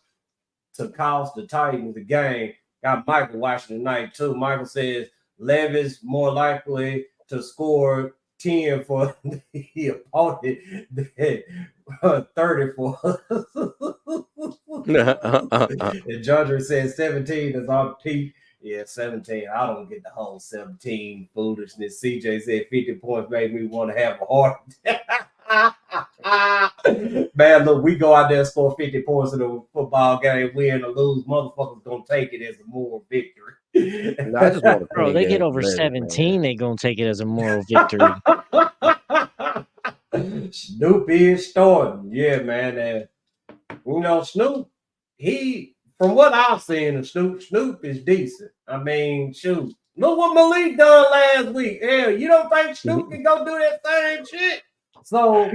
to cost the Titans the game. Got Michael watching tonight too. Michael says Levis more likely to score 10 for the opponent than 30 for. And Judger says 17 is on peak. Yeah, 17. I don't get the whole 17 foolishness. CJ said 50 points made me want to have a heart attack. Man, look, we go out there and score 50 points in a football game, win or lose. Motherfuckers gonna take it as a moral victory. I just want to Bro, they get over 17, they gonna take it as a moral victory. Snoop is starting. Yeah, man. And, you know, Snoop, from what I've seen of Snoop is decent. I mean, shoot. Look what Malik done last week. Hell, you don't think Snoop can go do that same shit? So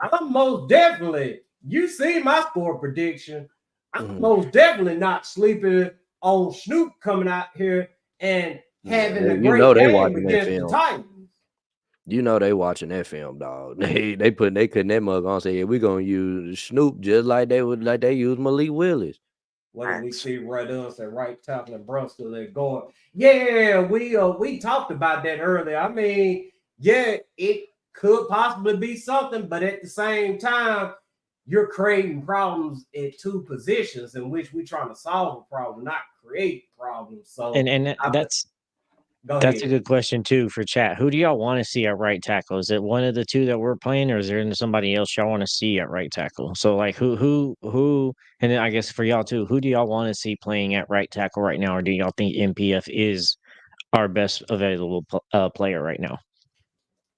I'm most definitely, you see my score prediction. I'm most definitely not sleeping on Snoop coming out here and having a great game against the Titans. You know they watching that film, dog. They cutting that mug on, say, yeah, we're gonna use Snoop just like they use Malik Willis. What do we see right us at right tackle and Brunskill they're going? Yeah, we talked about that earlier. I mean, yeah, it could possibly be something, but at the same time, you're creating problems at two positions in which we're trying to solve a problem, not create problems. So that's a good question too for chat. Who do y'all want to see at right tackle? Is it one of the two that we're playing, or is there somebody else y'all want to see at right tackle? So like who, and then I guess for y'all too, who do y'all want to see playing at right tackle right now, or do y'all think NPF is our best available player right now?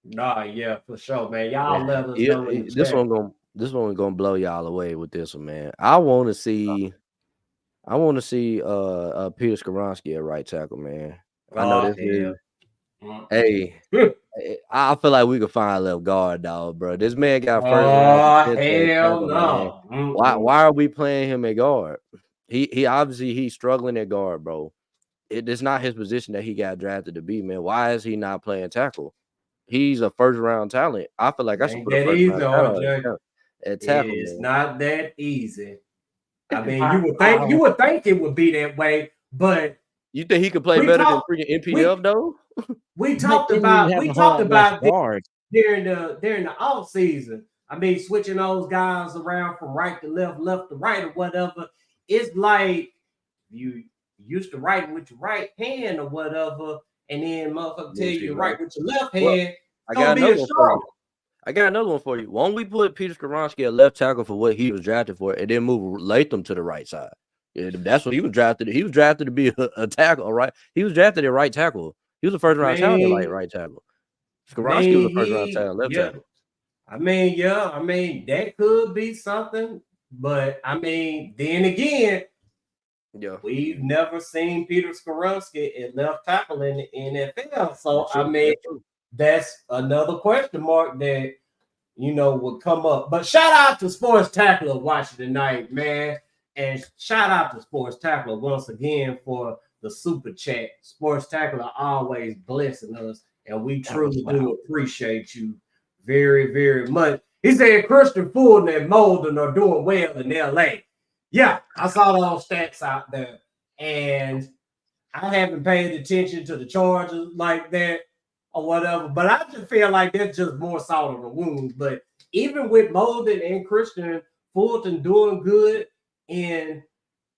Nah, yeah, for sure, man. Y'all let us know. This one gonna blow y'all away with this one, man. I want to see Peter Skoronsky at right tackle, man. I know this is. Hey, I feel like we could find a left guard, dog, bro. This man got first. Hell no. Why are we playing him at guard? He obviously he's struggling at guard, bro. It's not his position that he got drafted to be, man. Why is he not playing tackle? He's a first round talent. I feel like I should put a first round talent at tackle. It's not that easy. I mean, you would think it would be that way, but you think he could play better than freaking NPF though? We talked about it during the off season. I mean, switching those guys around from right to left, left to right, or whatever. It's like you used to write with your right hand or whatever, and then motherfucker tell you to write with your left hand. I got another one for you. Won't we put Peter Skoronsky at left tackle for what he was drafted for, and then move Latham to the right side? Yeah, that's what he was drafted. He was drafted to be a tackle, right? He was drafted at right tackle. He was a first round talent like right tackle. Skoronsky was a first round talent left tackle. I mean, that could be something, but I mean, then again, we've never seen Peter Skoronsky at left tackle in the NFL. So I mean, that's another question mark that would come up. But shout out to Sports Tackler watching tonight, man. And shout out to Sports Tackler once again for the super chat. Sports Tackler always blessing us, and we truly do appreciate you very, very much. He said Christian Fulton and Molden are doing well in LA. Yeah, I saw those stats out there, and I haven't paid attention to the Chargers like that or whatever, but I just feel like that's just more salt on the wound. But even with Molden and Christian Fulton doing good in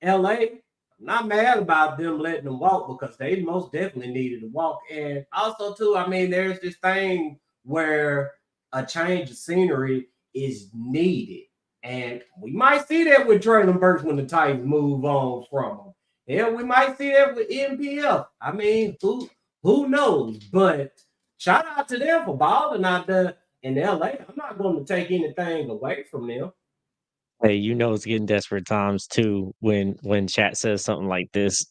LA, I'm not mad about them letting them walk because they most definitely needed to walk. And also, too, I mean, there's this thing where a change of scenery is needed. And we might see that with Traylon Burks when the Titans move on from him. Yeah, we might see that with NPF. I mean, who knows? But shout out to them for balling out there in LA. I'm not going to take anything away from them. Hey, it's getting desperate times too when chat says something like this.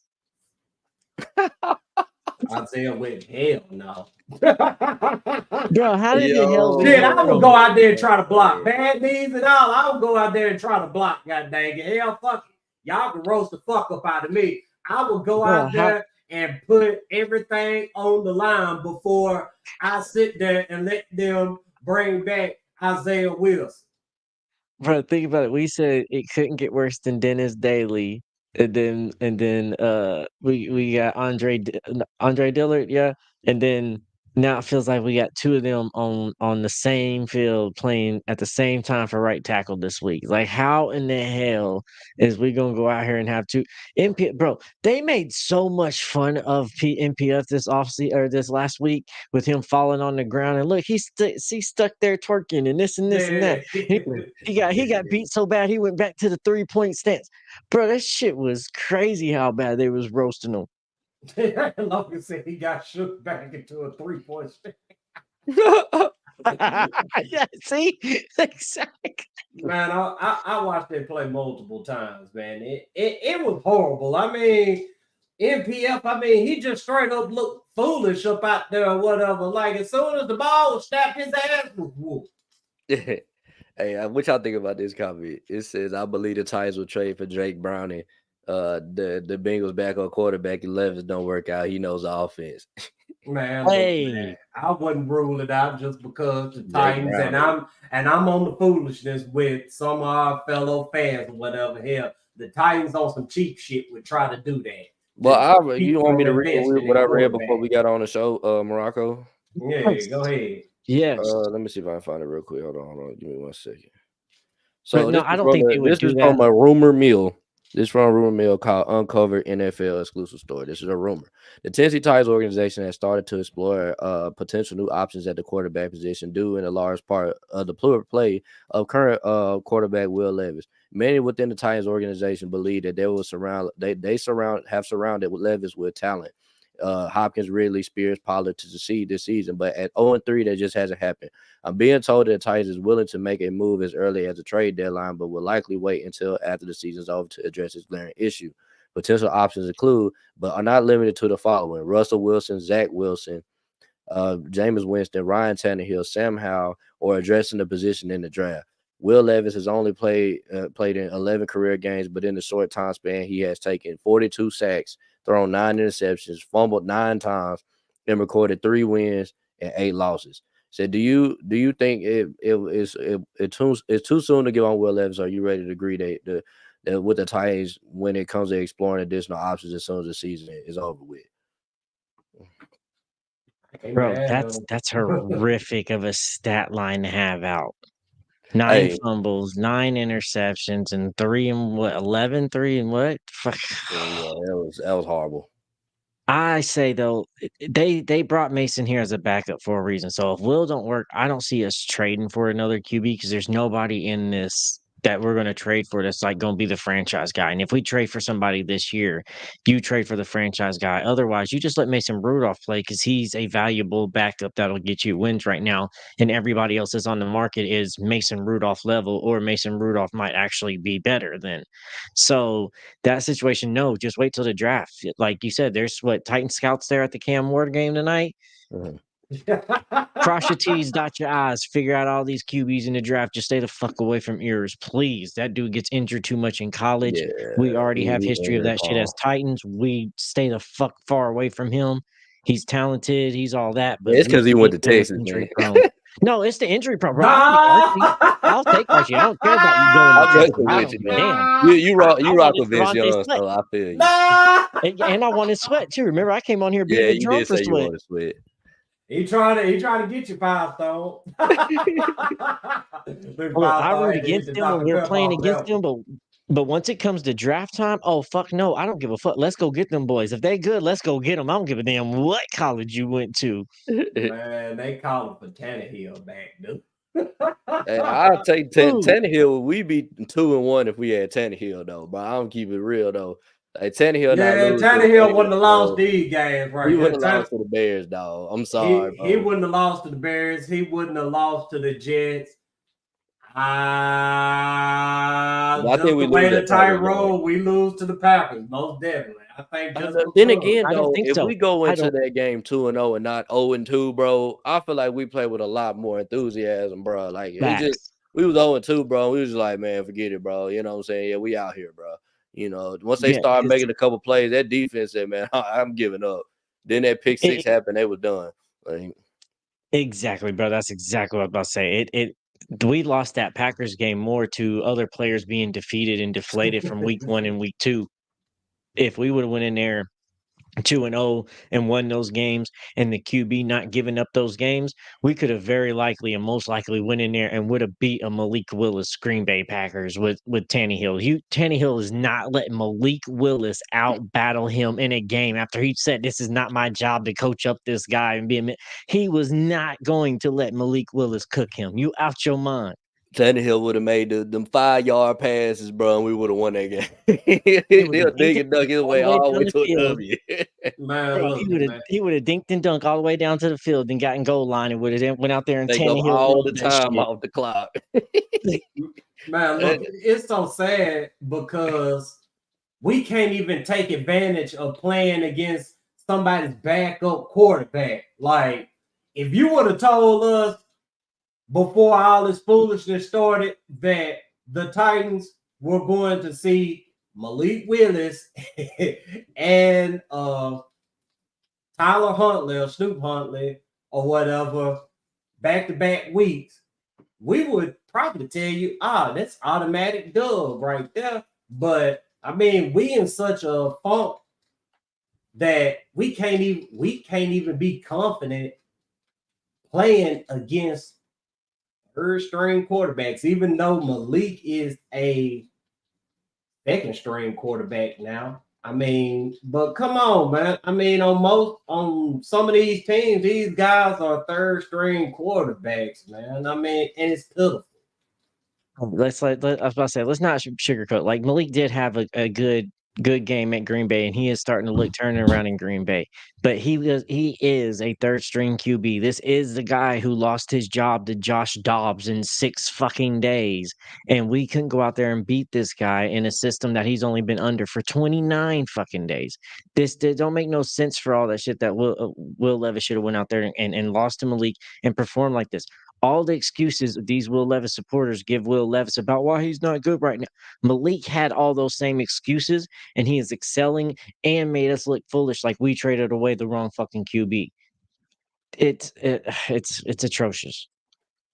Isaiah went hell no. Bro, how did the hell? Shit, I would go out there and try to block bad knees and all. I would go out there and try to block. God dang it, hell, fuck it. Y'all can roast the fuck up out of me. I would go out there and put everything on the line before I sit there and let them bring back Isaiah Wilson. Bro, think about it. We said it couldn't get worse than Dennis Daly, and then we got Andre Dillard, yeah, and then now it feels like we got two of them on the same field playing at the same time for right tackle this week. Like, how in the hell is we gonna go out here and have two NPF? Bro, they made so much fun of NPF this offseason or this last week with him falling on the ground, and look, he's stuck there twerking and this and this and that. He got beat so bad he went back to the 3-point stance. Bro, that shit was crazy how bad they was roasting him. Logan said he got shook back into a 3-point stance. Yeah, see? Exactly. Man, I watched it play multiple times, man. It was horrible. I mean, NPF, I mean, he just straight up looked foolish up out there or whatever. Like, as soon as the ball was snapped, his ass was whooped. Hey, what y'all think about this comment? It says, I believe the Titans will trade for Drake Browning. The Bengals backup quarterback, Levis don't work out. He knows the offense. Man, look, man, I wouldn't rule it out just because the Titans and I'm on the foolishness with some of our fellow fans or whatever. Hell, the Titans on some cheap shit would try to do that. Well, you want me to read what I read before we got on the show, Morocco? Yeah, go ahead. Yes. Let me see if I can find it real quick. Hold on. Give me 1 second. So no, I don't think they would do that. This is from a rumor mill. This is from a rumor mill called Uncovered NFL Exclusive Story. This is a rumor. The Tennessee Titans organization has started to explore potential new options at the quarterback position due in a large part of the poor play of current quarterback Will Levis. Many within the Titans organization believe that they have surrounded Levis with talent. Hopkins, Ridley, Spears, Pollard to succeed this season, but at 0-3, that just hasn't happened. I'm being told that the Titans is willing to make a move as early as the trade deadline, but will likely wait until after the season's over to address this glaring issue. Potential options include, but are not limited to the following: Russell Wilson, Zach Wilson, Jameis Winston, Ryan Tannehill, Sam Howell, or addressing the position in the draft. Will Levis has only played in 11 career games, but in the short time span, he has taken 42 sacks, thrown 9 interceptions, fumbled 9 times, and recorded 3 wins and 8 losses. So, do you think it's too soon to give on Will Levis? Or are you ready to agree that with the Titans when it comes to exploring additional options as soon as the season is over with? Bro, that's horrific of a stat line to have out. 9 fumbles, 9 interceptions, and 3 and what? 11, 3 and what? Fuck. Yeah, that was horrible. I say though, they brought Mason here as a backup for a reason. So if Will don't work, I don't see us trading for another QB because there's nobody in this that we're going to trade for that's like going to be the franchise guy. And if we trade for somebody this year, you trade for the franchise guy. Otherwise, you just let Mason Rudolph play because he's a valuable backup that'll get you wins right now. And everybody else that's on the market is Mason Rudolph level, or Mason Rudolph might actually be better than. So that situation, no, just wait till the draft. Like you said, there's Titan scouts there at the Cam Ward game tonight. Mm-hmm. Cross your T's, dot your I's, figure out all these QBs in the draft. Just stay the fuck away from ears, please. That dude gets injured too much in college. Yeah, we already have history of that shit as Titans. We stay the fuck far away from him. He's talented. He's all that. But it's because he went to Texas. No, it's the injury problem. I'll take Archie. I don't care about you going to Texas. You rock with Vince Young, so I feel you. And I wanted Sweat too. Remember, I came on here being a drum for Sweat. He trying to get you, Firestone. I root against them when we're playing against them, but once it comes to draft time, oh fuck no, I don't give a fuck. Let's go get them boys. If they good, let's go get them. I don't give a damn what college you went to. Man, they call him for Tannehill back, dude. Hey, I'll take Tannehill. We'd be 2-1 if we had Tannehill though, but I don't keep it real though. Like Tannehill, Tannehill wouldn't have lost these games, right? He wouldn't have lost to the Bears, dog. I'm sorry. He wouldn't have lost to the Bears. He wouldn't have lost to the Jets. I think we lose the Tyrone. We lose to the Packers, most definitely. I think. Then again, though, if we go into that game 2-0 and not 0-2, bro, I feel like we play with a lot more enthusiasm, bro. Like we was 0-2, bro. We was just like, man, forget it, bro. You know what I'm saying? Yeah, we out here, bro. You know, once they start making a couple plays, that defense said, man, I'm giving up. Then that pick 6 happened, they were done. Like, exactly, bro. That's exactly what I was about to say. We lost that Packers game more to other players being defeated and deflated from week 1 and week 2. if we would have went in there 2-0 and won those games, and the QB not giving up those games, we could have very likely and most likely went in there and would have beat a Malik Willis Green Bay Packers with Tannehill. Tannehill is not letting Malik Willis out battle him in a game after he said this is not my job to coach up this guy and be a he was not going to let Malik Willis cook him. You out your mind. Tannehill would have made them 5-yard passes, bro, and we would have won that game. He'll dig and dunk his way all the way to a W. Man, look, He would have dinked and dunked all the way down to the field and gotten goal line and would have went out there and Take up Tannehill all the rolled that time shit. off the clock. Man, look, it's so sad because we can't even take advantage of playing against somebody's backup quarterback. Like, if you would have told us before all this foolishness started that the Titans were going to see Malik Willis and Tyler Huntley or Snoop Huntley or whatever back-to-back weeks, we would probably tell you, that's automatic dub right there. But I mean, we in such a funk that we can't even be confident playing against third-string quarterbacks, even though Malik is a second-string quarterback now. I mean, but come on, man. I mean, on some of these teams, these guys are third-string quarterbacks, man. I mean, and it's pitiful. I was about to say, let's not sugarcoat. Like Malik did have a good game at Green Bay, and he is starting to look turning around in Green Bay. But he is a third string QB. This is the guy who lost his job to Josh Dobbs in 6 fucking days, and we couldn't go out there and beat this guy in a system that he's only been under for 29 fucking days. This don't make no sense for all that shit that Will Levis should have went out there and lost to Malik and performed like this. All the excuses these Will Levis supporters give Will Levis about why he's not good right now. Malik had all those same excuses, and he is excelling and made us look foolish like we traded away the wrong fucking QB. It's atrocious.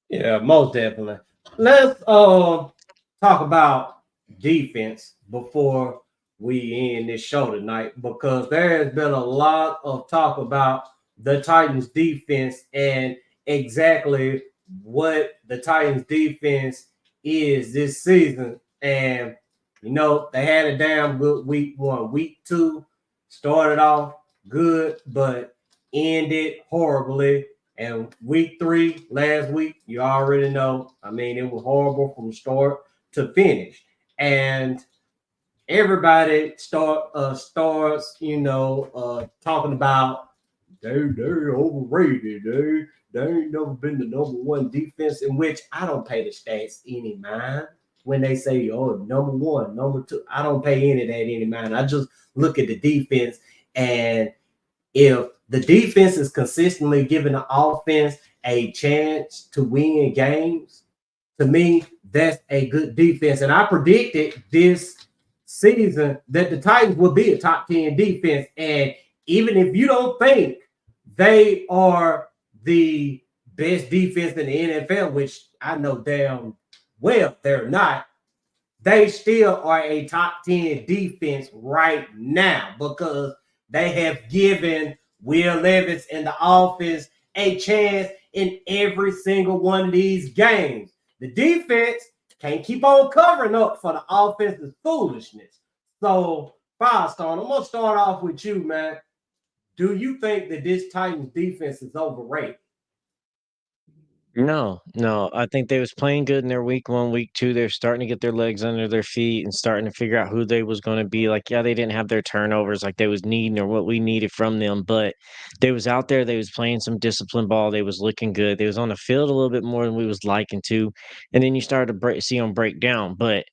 Yeah, most definitely. Let's talk about defense before we end this show tonight, because there has been a lot of talk about the Titans defense and exactly what the Titans defense is this season. And you know, they had a damn good week 1. Week 2 started off good, but ended horribly. And week 3, last week, you already know. I mean, it was horrible from start to finish. And everybody starts, talking about they're overrated. They ain't never been the number 1 defense, in which I don't pay the stats any mind. When they say, number 1, number 2, I don't pay any of that any mind. I just look at the defense, and if the defense is consistently giving the offense a chance to win games, to me, that's a good defense. And I predicted this season that the Titans will be a top 10 defense. And even if you don't think they are the best defense in the NFL, which I know damn well they're not, they still are a top 10 defense right now because they have given Will Levis and the offense a chance in every single one of these games. The defense can't keep on covering up for the offense's foolishness. So, Firestone, I'm going to start off with you, man. Do you think that this Titans defense is overrated? No. I think they was playing good in their week 1, week 2. They're starting to get their legs under their feet and starting to figure out who they was going to be. Like, yeah, they didn't have their turnovers like they was needing or what we needed from them, but they was out there. They was playing some disciplined ball. They was looking good. They was on the field a little bit more than we was liking to. And then you started to see them break down. But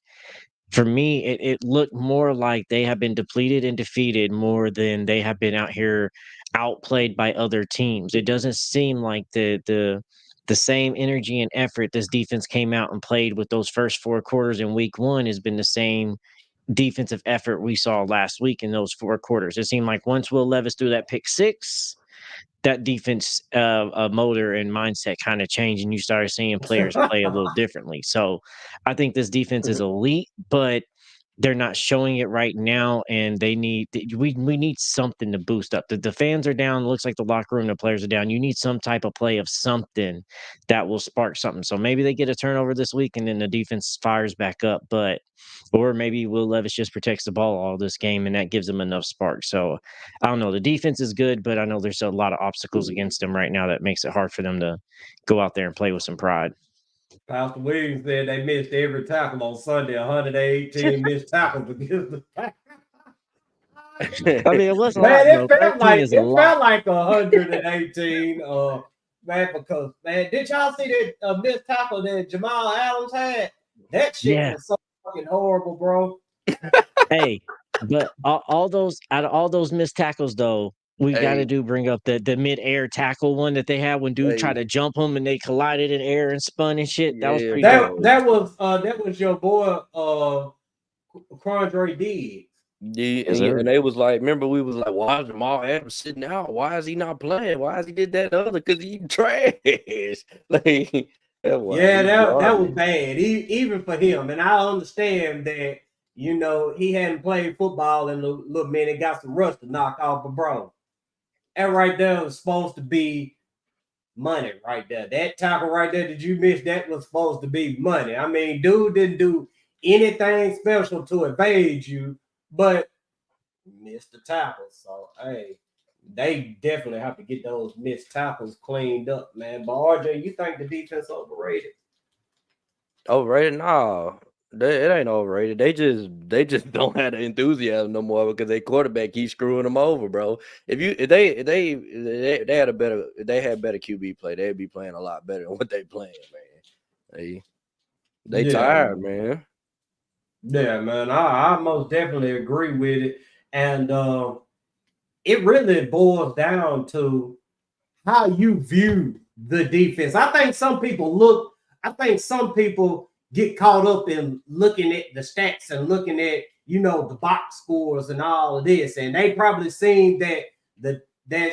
for me, it looked more like they have been depleted and defeated more than they have been out here outplayed by other teams. It doesn't seem like the same energy and effort this defense came out and played with those first 4 quarters in week 1 has been the same defensive effort we saw last week in those 4 quarters. It seemed like once Will Levis threw that pick 6, that defense motor and mindset kind of changed, and you started seeing players play a little differently. So I think this defense is elite, but they're not showing it right now, and we need something to boost up. The fans are down. It looks like the locker room, the players are down. You need some type of play of something that will spark something. So maybe they get a turnover this week, and then the defense fires back up. Or maybe Will Levis just protects the ball all this game, and that gives them enough spark. So I don't know. The defense is good, but I know there's a lot of obstacles against them right now that makes it hard for them to go out there and play with some pride. Pastor Williams said they missed every tackle on Sunday. 118 missed tackles against the Packers. I mean, it wasn't Man, a lot, it felt like 118. 118. Man, because did y'all see that missed tackle that Jamal Adams had? That shit was so fucking horrible, bro. Hey, but all those missed tackles though, we got to bring up the mid-air tackle one that they had when dude tried to jump him and they collided in air and spun and shit. That was pretty dope. That was your boy Quandre Diggs. Yeah, and they was like, remember we was like, why is Jamal Adams sitting out? Why is he not playing? Why is he did that other? Because he trash. Like, that was bad, even for him. And I understand that, you know, he hadn't played football in a little minute, got some rust to knock off, but bro, that right there was supposed to be money right there. That tackle right there that you missed, that was supposed to be money. I mean, dude didn't do anything special to evade you, but missed the tackle. So, hey, they definitely have to get those missed tackles cleaned up, man. But RJ, you think the defense overrated? Overrated? No, it ain't overrated. They just don't have the enthusiasm no more because their quarterback keeps screwing them over, bro. If they had better QB play, they'd be playing a lot better than what they playing, man. They tired, man. Yeah, man. I most definitely agree with it. And it really boils down to how you view the defense. I think some people get caught up in looking at the stats and looking at, you know, the box scores and all of this. And they probably seen that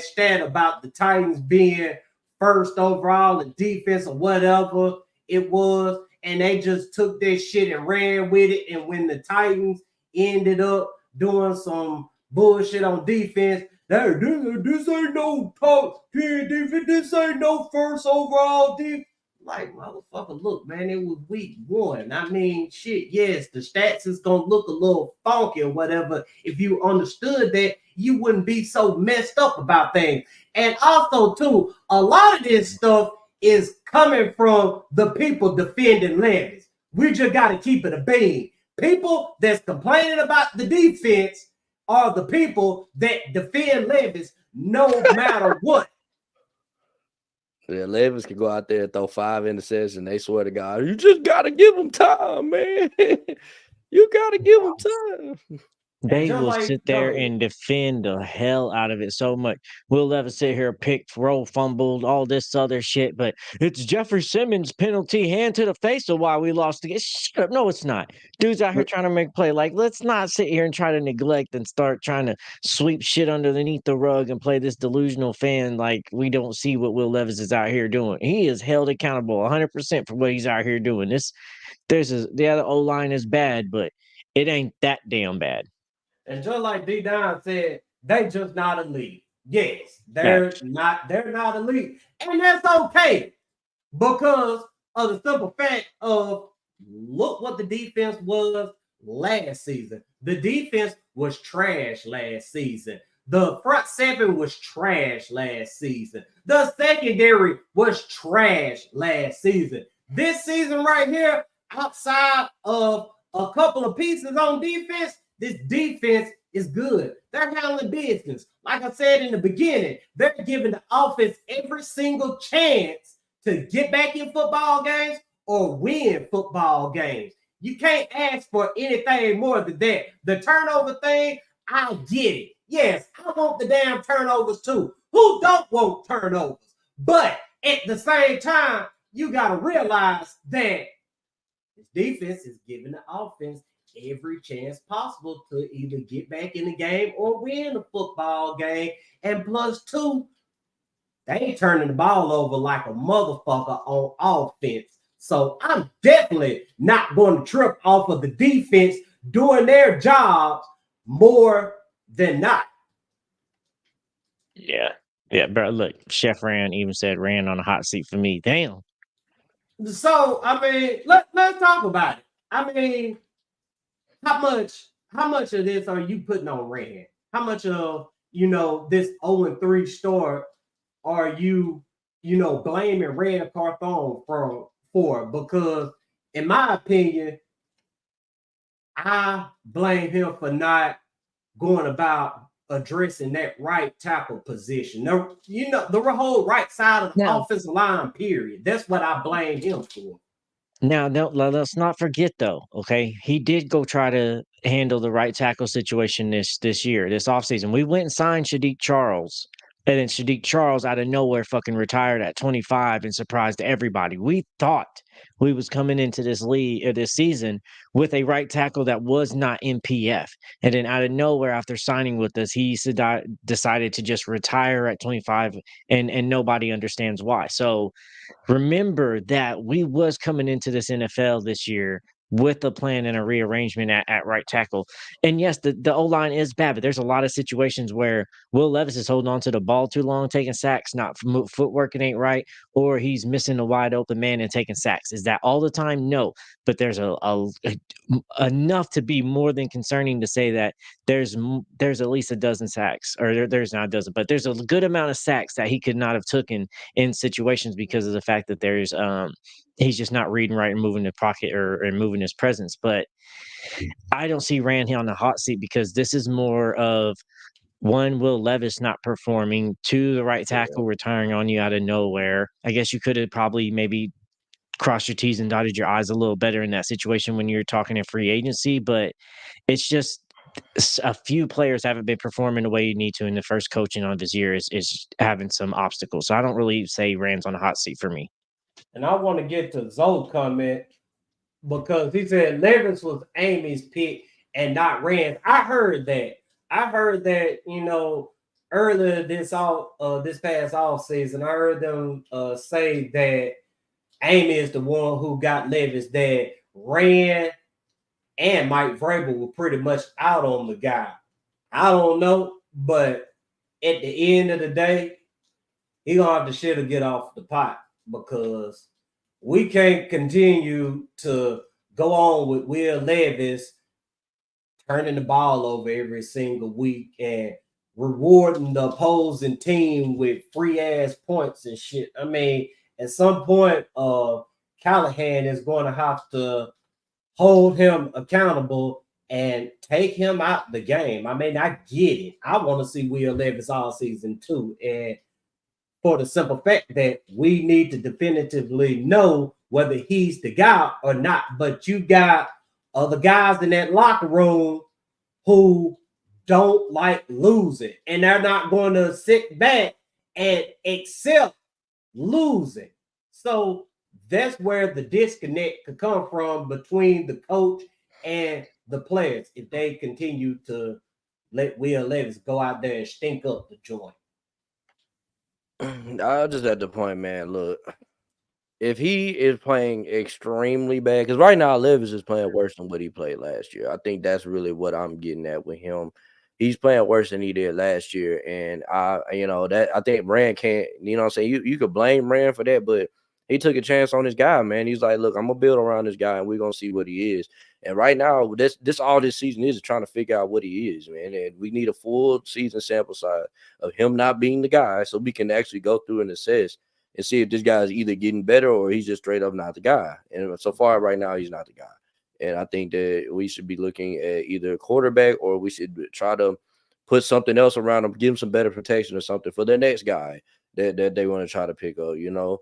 stat about the Titans being first overall in defense or whatever it was. And they just took that shit and ran with it. And when the Titans ended up doing some bullshit on defense, this ain't no top 10 defense. This ain't no first overall defense. Like, motherfucker, look, man, it was week 1. I mean, shit, yes, the stats is going to look a little funky or whatever. If you understood that, you wouldn't be so messed up about things. And also, too, a lot of this stuff is coming from the people defending Levis. We just got to keep it a bean. People that's complaining about the defense are the people that defend Levis no matter what. Yeah, Levis can go out there and throw 5 interceptions. They swear to God, you just got to give him time, man. You got to give him time. They will sit there and defend the hell out of it so much. Will Levis sit here, pick, throw, fumbled, all this other shit, but it's Jeffrey Simmons penalty, hand to the face of why we lost the game. Shut up. No, it's not. Dude's out here trying to make play. Like, let's not sit here and try to neglect and start trying to sweep shit underneath the rug and play this delusional fan like we don't see what Will Levis is out here doing. He is held accountable 100% for what he's out here doing. The other O-line is bad, but it ain't that damn bad. And just like D. Don said, they just not elite. Yes, they're not elite. And that's okay. Because of the simple fact of look what the defense was last season. The defense was trash last season. The front seven was trash last season. The secondary was trash last season. This season right here, outside of a couple of pieces on defense, this defense is good. They're handling business. Like I said in the beginning, they're giving the offense every single chance to get back in football games or win football games. You can't ask for anything more than that. The turnover thing, I get it. Yes, I want the damn turnovers too. Who don't want turnovers? But at the same time, you got to realize that this defense is giving the offense every chance possible to either get back in the game or win the football game. And plus 2, they ain't turning the ball over like a motherfucker on offense. So I'm definitely not going to trip off of the defense doing their jobs more than not. Yeah, bro. Look, Chef even said ran on a hot seat for me. Damn. So I mean, let's talk about it. I mean, how much of this are you putting on Rand? How much of this 0-3 start are you blaming Rand Carthon for? Because in my opinion, I blame him for not going about addressing that right tackle position. The whole right side of the offensive line, period. That's what I blame him for. Now, let's not forget though, okay? He did go try to handle the right tackle situation this offseason. We went and signed Shadik Charles. And then Shadik Charles out of nowhere fucking retired at 25 and surprised everybody. We thought we was coming into this league this season with a right tackle that was not NPF. And then out of nowhere, after signing with us, he decided to just retire at 25 and nobody understands why. So remember that we was coming into this NFL this year with a plan and a rearrangement at right tackle. And yes, the O-line is bad, but there's a lot of situations where Will Levis is holding on to the ball too long, taking sacks, not footwork, it ain't right, or he's missing a wide open man and taking sacks. Is that all the time? No, but there's enough to be more than concerning to say that there's at least a dozen sacks, or there's not a dozen, but there's a good amount of sacks that he could not have taken in situations because of the fact that there's he's just not reading right and moving the pocket or moving his presence. But I don't see Rand here on the hot seat because this is more of one, Will Levis not performing, two, the right tackle retiring on you out of nowhere. I guess you could have probably maybe crossed your T's and dotted your I's a little better in that situation when you're talking in free agency, but it's just a few players haven't been performing the way you need to in the first coaching of his year is having some obstacles. So I don't really say Rand's on the hot seat for me. And I want to get to Zoe's comment because he said Levis was Amy's pick and not Rand's. I heard that, earlier this past off season, I heard them say that Amy is the one who got Levis, that Rand and Mike Vrabel were pretty much out on the guy. I don't know, but at the end of the day, he gonna have to shit or get off the pot because we can't continue to go on with Will Levis turning the ball over every single week and rewarding the opposing team with free ass points and shit. I mean, at some point, Callahan is going to have to hold him accountable and take him out the game. I mean, I get it. I want to see Will Levis all season too. And for the simple fact that we need to definitively know whether he's the guy or not. But you got other guys in that locker room who don't like losing, and they're not going to sit back and accept losing. So that's where the disconnect could come from between the coach and the players if they continue to let Will Levis go out there and stink up the joint. I just at the point, man. Look, if he is playing extremely bad, because right now Levis is playing worse than what he played last year. I think that's really what I'm getting at with him. He's playing worse than he did last year, and I think Rand can't. You know what I'm saying? You could blame Rand for that, but he took a chance on this guy, man. He's like, look, I'm gonna build around this guy, and we're gonna see what he is. And right now, this all this season is trying to figure out what he is, man. And we need a full season sample size of him not being the guy, so we can actually go through and assess and see if this guy is either getting better or he's just straight up not the guy. And so far, right now, he's not the guy. And I think that we should be looking at either a quarterback or we should try to put something else around him, give him some better protection or something for the next guy that they want to try to pick up, you know.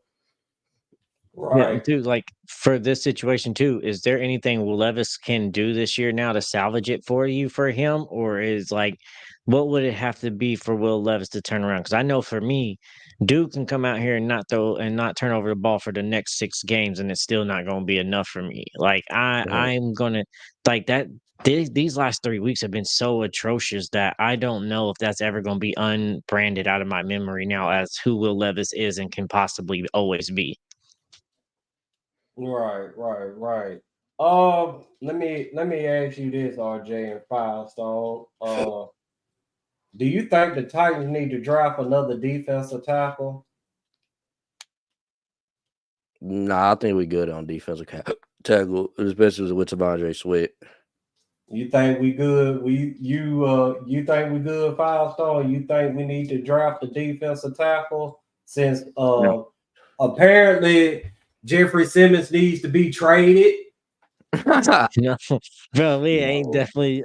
Right. Yeah, dude, like for this situation too, is there anything Will Levis can do this year now to salvage it for him? Or is like, what would it have to be for Will Levis to turn around? Because I know for me, Duke can come out here and not turn over the ball for the next 6 games, and it's still not going to be enough for me. Like I'm gonna like that. These last 3 weeks have been so atrocious that I don't know if that's ever going to be unbranded out of my memory now as who Will Levis is and can possibly always be. Right. Let me ask you this, RJ and Firestone. Do you think the Titans need to draft another defensive tackle? Nah, I think we good on defensive tackle, especially with T'Vondre Sweat. You think we good? You think we good, Firestone? You think we need to draft a defensive tackle since No. apparently Jeffrey Simmons needs to be traded? No, bro, we ain't No. definitely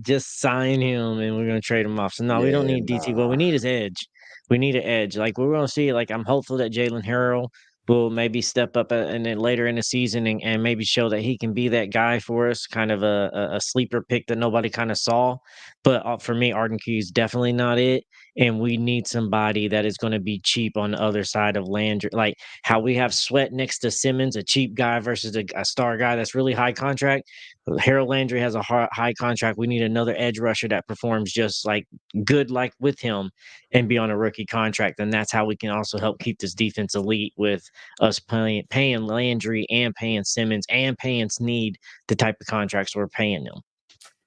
just sign him and we're gonna trade him off. So no, we don't Yeah, need DT. What we need is edge. We need an edge. Like we're gonna see. Like I'm hopeful that Jalen Harrell will maybe step up and then later in the season and maybe show that he can be that guy for us, kind of a sleeper pick that nobody kind of saw. But for me, Arden Key is definitely not it. And we need somebody that is going to be cheap on the other side of Landry. Like how we have Sweat next to Simmons, a cheap guy versus a star guy that's really high contract. Harold Landry has a high contract. We need another edge rusher that performs just like good, like with him, and be on a rookie contract. And that's how we can also help keep this defense elite with us paying Landry and paying Simmons and paying Snead the type of contracts we're paying them.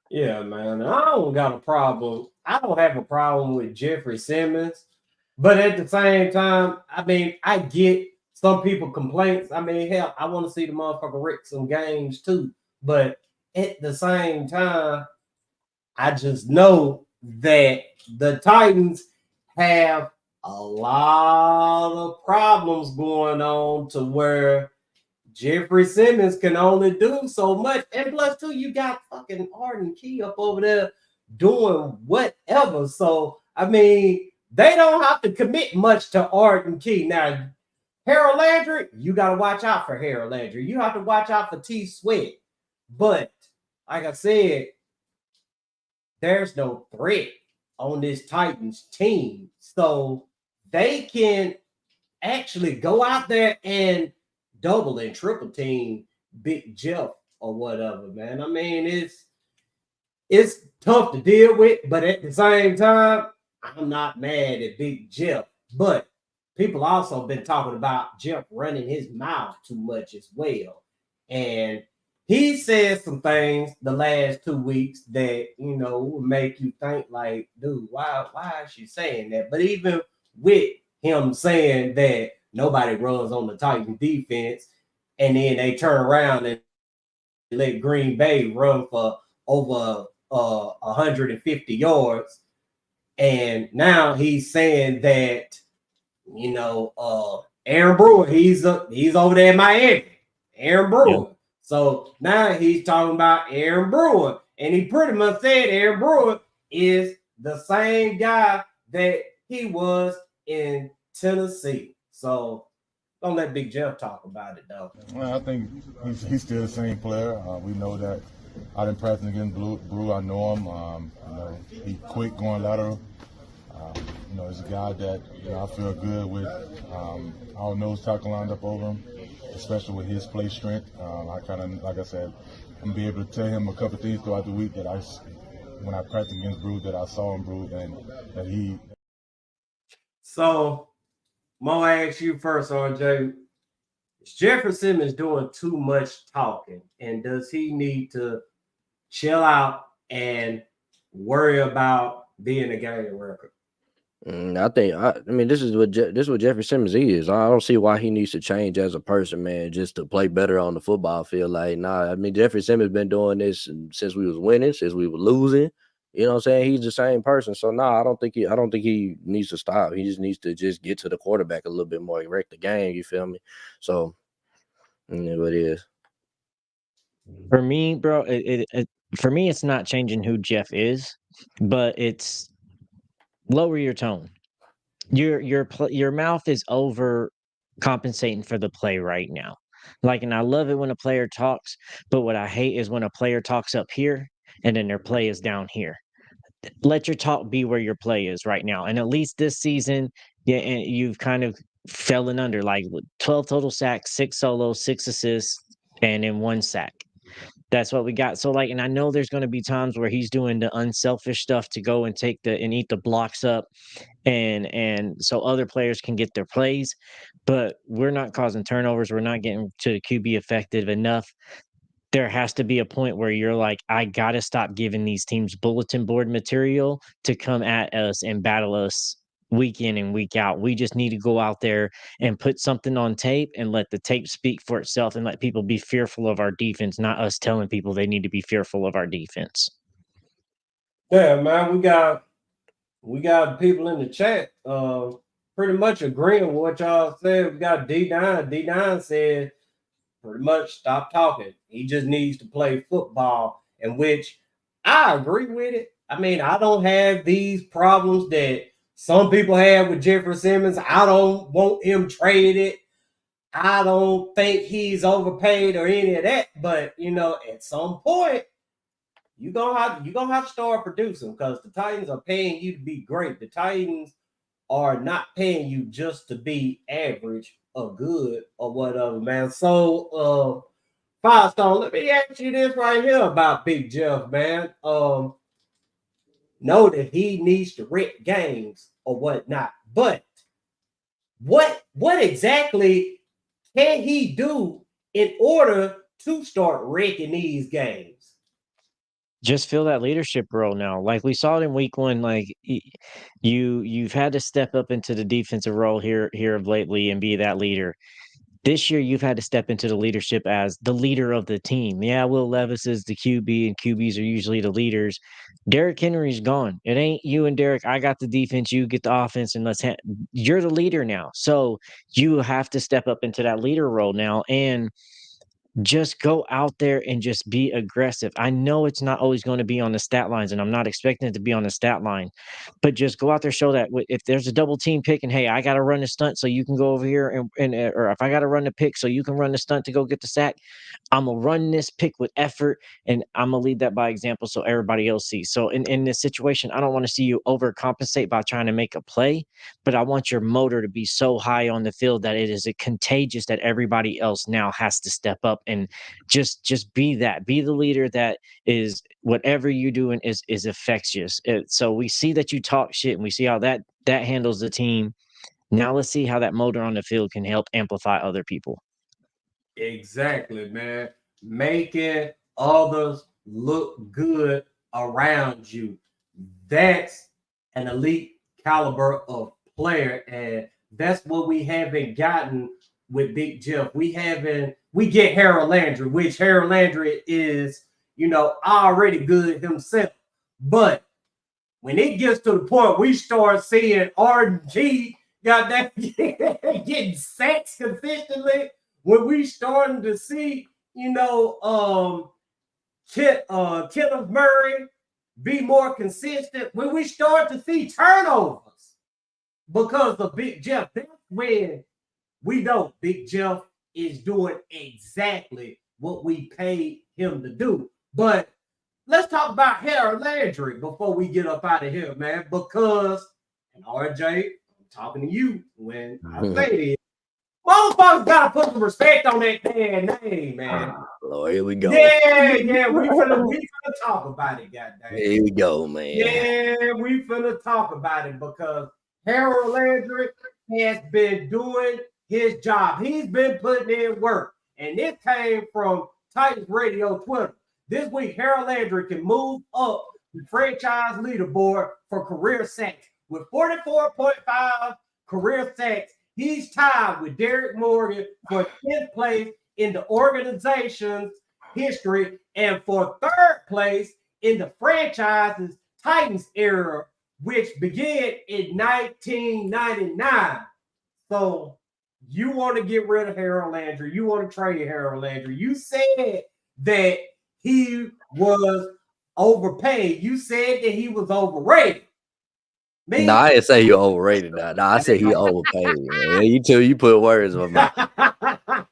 Yeah, man. I don't got a problem. I don't have a problem with Jeffrey Simmons, but at the same time, I mean, I get some people complaints. I mean, hell, I want to see the motherfucker wreck some games too. But at the same time, I just know that the Titans have a lot of problems going on to where Jeffrey Simmons can only do so much. And plus, too, you got fucking Arden Key up over there doing whatever. So, I mean, they don't have to commit much to Arden Key. Now, Harold Landry, you got to watch out for Harold Landry. You have to watch out for T Sweat. But, like I said, there's no threat on this Titans team. So, they can actually go out there and double and triple team Big Jeff or whatever, man. I mean, it's tough to deal with, but at the same time, I'm not mad at Big Jeff. But people also been talking about Jeff running his mouth too much as well. And he said some things the last 2 weeks that, you know, will make you think like, dude, why is she saying that? But even with him saying that nobody runs on the Titans defense, and then they turn around and let Green Bay run for over 150 yards. And now he's saying that, you know, Aaron Brewer, he's over there in Miami. Aaron Brewer. Yeah. So now he's talking about Aaron Brewer. And he pretty much said Aaron Brewer is the same guy that he was in Tennessee. So don't let Big Jeff talk about it, though. Well, I think he's still the same player. We know that out in practice against Brew, I know him. You know, he's quick going lateral. You know, he's a guy that, you know, I feel good with. Our nose tackle lined up over him, especially with his play strength. I kind of, like I said, I'm going to be able to tell him a couple things throughout the week that when I practiced against Brew, that I saw him Brew, and that he. So, Mo, I ask you first, RJ. Is Jeffrey Simmons doing too much talking? And does he need to chill out and worry about being a game record? I mean, this is what Jeffrey Simmons is. I don't see why he needs to change as a person, man, just to play better on the football field. Like, nah, I mean, Jeffrey Simmons been doing this since we was winning, since we were losing. You know what I'm saying? He's the same person. So I don't think he needs to stop. He just needs to just get to the quarterback a little bit more, wreck the game. You feel me? So, what it is. For me, bro, for me, it's not changing who Jeff is, but it's lower your tone. Your mouth is over compensating for the play right now. Like, and I love it when a player talks, but what I hate is when a player talks up here and then their play is down here. Let your talk be where your play is right now. And at least this season, yeah, and you've kind of fallen under like 12 total sacks, 6 solos, 6 assists, and then 1 sack. That's what we got. So like, and I know there's going to be times where he's doing the unselfish stuff to go and eat the blocks up, and so other players can get their plays, but we're not causing turnovers. We're not getting to the QB effective enough. there has to be a point where you're like, I gotta stop giving these teams bulletin board material to come at us and battle us week in and week out. We just need to go out there and put something on tape and let the tape speak for itself and let people be fearful of our defense, not us telling people they need to be fearful of our defense. Yeah, man, we got people in the chat pretty much agreeing with what y'all said. We got D9. D9 said pretty much stop talking. He just needs to play football, in which I agree with it. I mean, I don't have these problems that some people have with Jeffrey Simmons. I don't want him traded. I don't think he's overpaid or any of that. But at some point, you're gonna have to start producing, because the Titans are paying you to be great. The Titans are not paying you just to be average or good or whatever, man. So, Firestone, let me ask you this right here about Big Jeff, man. Know that he needs to wreck games or whatnot, but what exactly can he do in order to start wrecking these games? Just feel that leadership role now. Like we saw it in week 1, like you've had to step up into the defensive role here of lately and be that leader. This year, you've had to step into the leadership as the leader of the team. Yeah, Will Levis is the QB, and QBs are usually the leaders. Derrick Henry's gone. It ain't you and Derrick. I got the defense. You get the offense, and you're the leader now. So you have to step up into that leader role now, and just go out there and just be aggressive. I know it's not always going to be on the stat lines, and I'm not expecting it to be on the stat line, but just go out there, show that if there's a double team pick and hey, I got to run the stunt so you can go over here and or if I got to run the pick so you can run the stunt to go get the sack, I'm gonna run this pick with effort and I'm gonna lead that by example so everybody else sees. So in this situation, I don't want to see you overcompensate by trying to make a play, but I want your motor to be so high on the field that it is contagious that everybody else now has to step up and just be the leader that is whatever you doing is infectious. So we see that you talk shit and we see how that handles the team. Now let's see how that motor on the field can help amplify other people. Exactly, man. Making others look good around you. That's an elite caliber of player, and that's what we haven't gotten with Big Jeff. We get Harold Landry, which Harold Landry is, already good himself. But when it gets to the point we start seeing RG got that getting sacks consistently, when we starting to see, Kenneth Murray be more consistent, when we start to see turnovers because of Big Jeff, that's when we know Big Jeff is doing exactly what we paid him to do. But let's talk about Harold Landry before we get up out of here, man, because, and RJ, I'm talking to you when I say this, motherfuckers gotta put some respect on that damn name, man. Lord, here we go. Yeah, we finna talk about it, goddamn. Here we go, man. Yeah, we finna talk about it because Harold Landry has been doing his job. He's been putting in work. And this came from Titans Radio Twitter. This week, Harold Landry can move up the franchise leaderboard for career sacks. With 44.5 career sacks, he's tied with Derek Morgan for 10th place in the organization's history and for 3rd place in the franchise's Titans era, which began in 1999. So you want to get rid of Harold Landry. You want to trade Harold Landry. You said that he was overpaid. You said that he was overrated. No, I didn't say you overrated. No, I said he overpaid. Man. You put words in my mouth.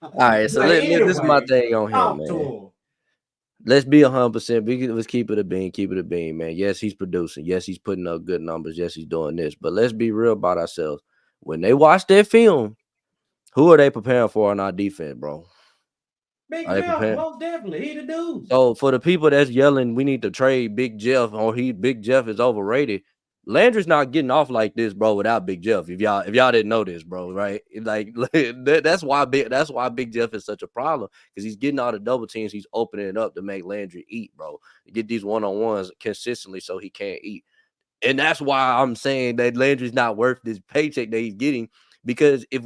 All right, so anyway, this is my thing on him, man. Let's be 100%. Let's keep it a bean, man. Yes, he's producing. Yes, he's putting up good numbers. Yes, he's doing this. But let's be real about ourselves. When they watch that film, who are they preparing for on our defense, bro? Big Jeff, most definitely. He the dude. So for the people that's yelling, we need to trade Big Jeff, or Big Jeff is overrated. Landry's not getting off like this, bro, without Big Jeff. If y'all didn't know this, bro, right? Like that's why Big Jeff is such a problem, because he's getting all the double teams. He's opening it up to make Landry eat, bro. Get these one-on-ones consistently so he can't eat. And that's why I'm saying that Landry's not worth this paycheck that he's getting, because if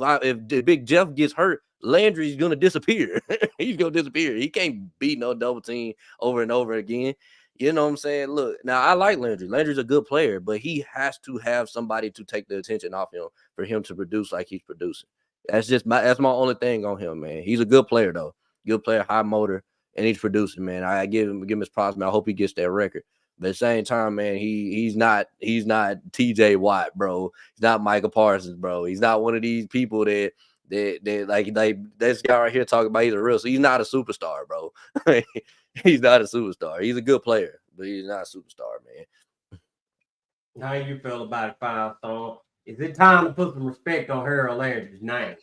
Big Jeff gets hurt, Landry's gonna disappear. He's gonna disappear. He can't beat no double team over and over again. You know what I'm saying? Look, now I like Landry. Landry's a good player, but he has to have somebody to take the attention off him for him to produce like he's producing. That's my only thing on him, man. He's a good player though. Good player, high motor, and he's producing, man. I give him his props, man. I hope he gets that record. But at the same time, man, he's not TJ Watt, bro. He's not Michael Parsons, bro. He's not one of these people that like this guy right here talking about he's a real. So he's not a superstar, bro. He's not a superstar. He's a good player, but he's not a superstar, man. How you feel about it, Firestone? Is it time to put some respect on Harold Landry's name?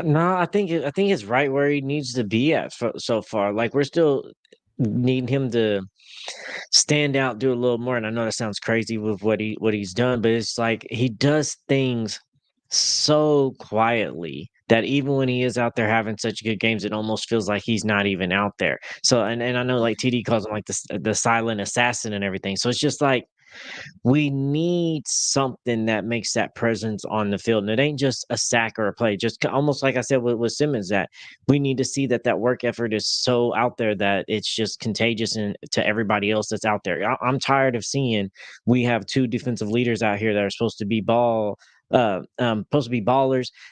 No, I think it's right where he needs to be at so far. Like, we're still needing him to stand out, do a little more. And I know that sounds crazy with what he's done, but it's like he does things so quietly that even when he is out there having such good games, it almost feels like he's not even out there. So, and I know like TD calls him like the silent assassin and everything. So it's just like, we need something that makes that presence on the field. And it ain't just a sack or a play, just almost like I said with Simmons, that we need to see that work effort is so out there that it's just contagious to everybody else that's out there. I'm tired of seeing we have two defensive leaders out here that are supposed to be ballers,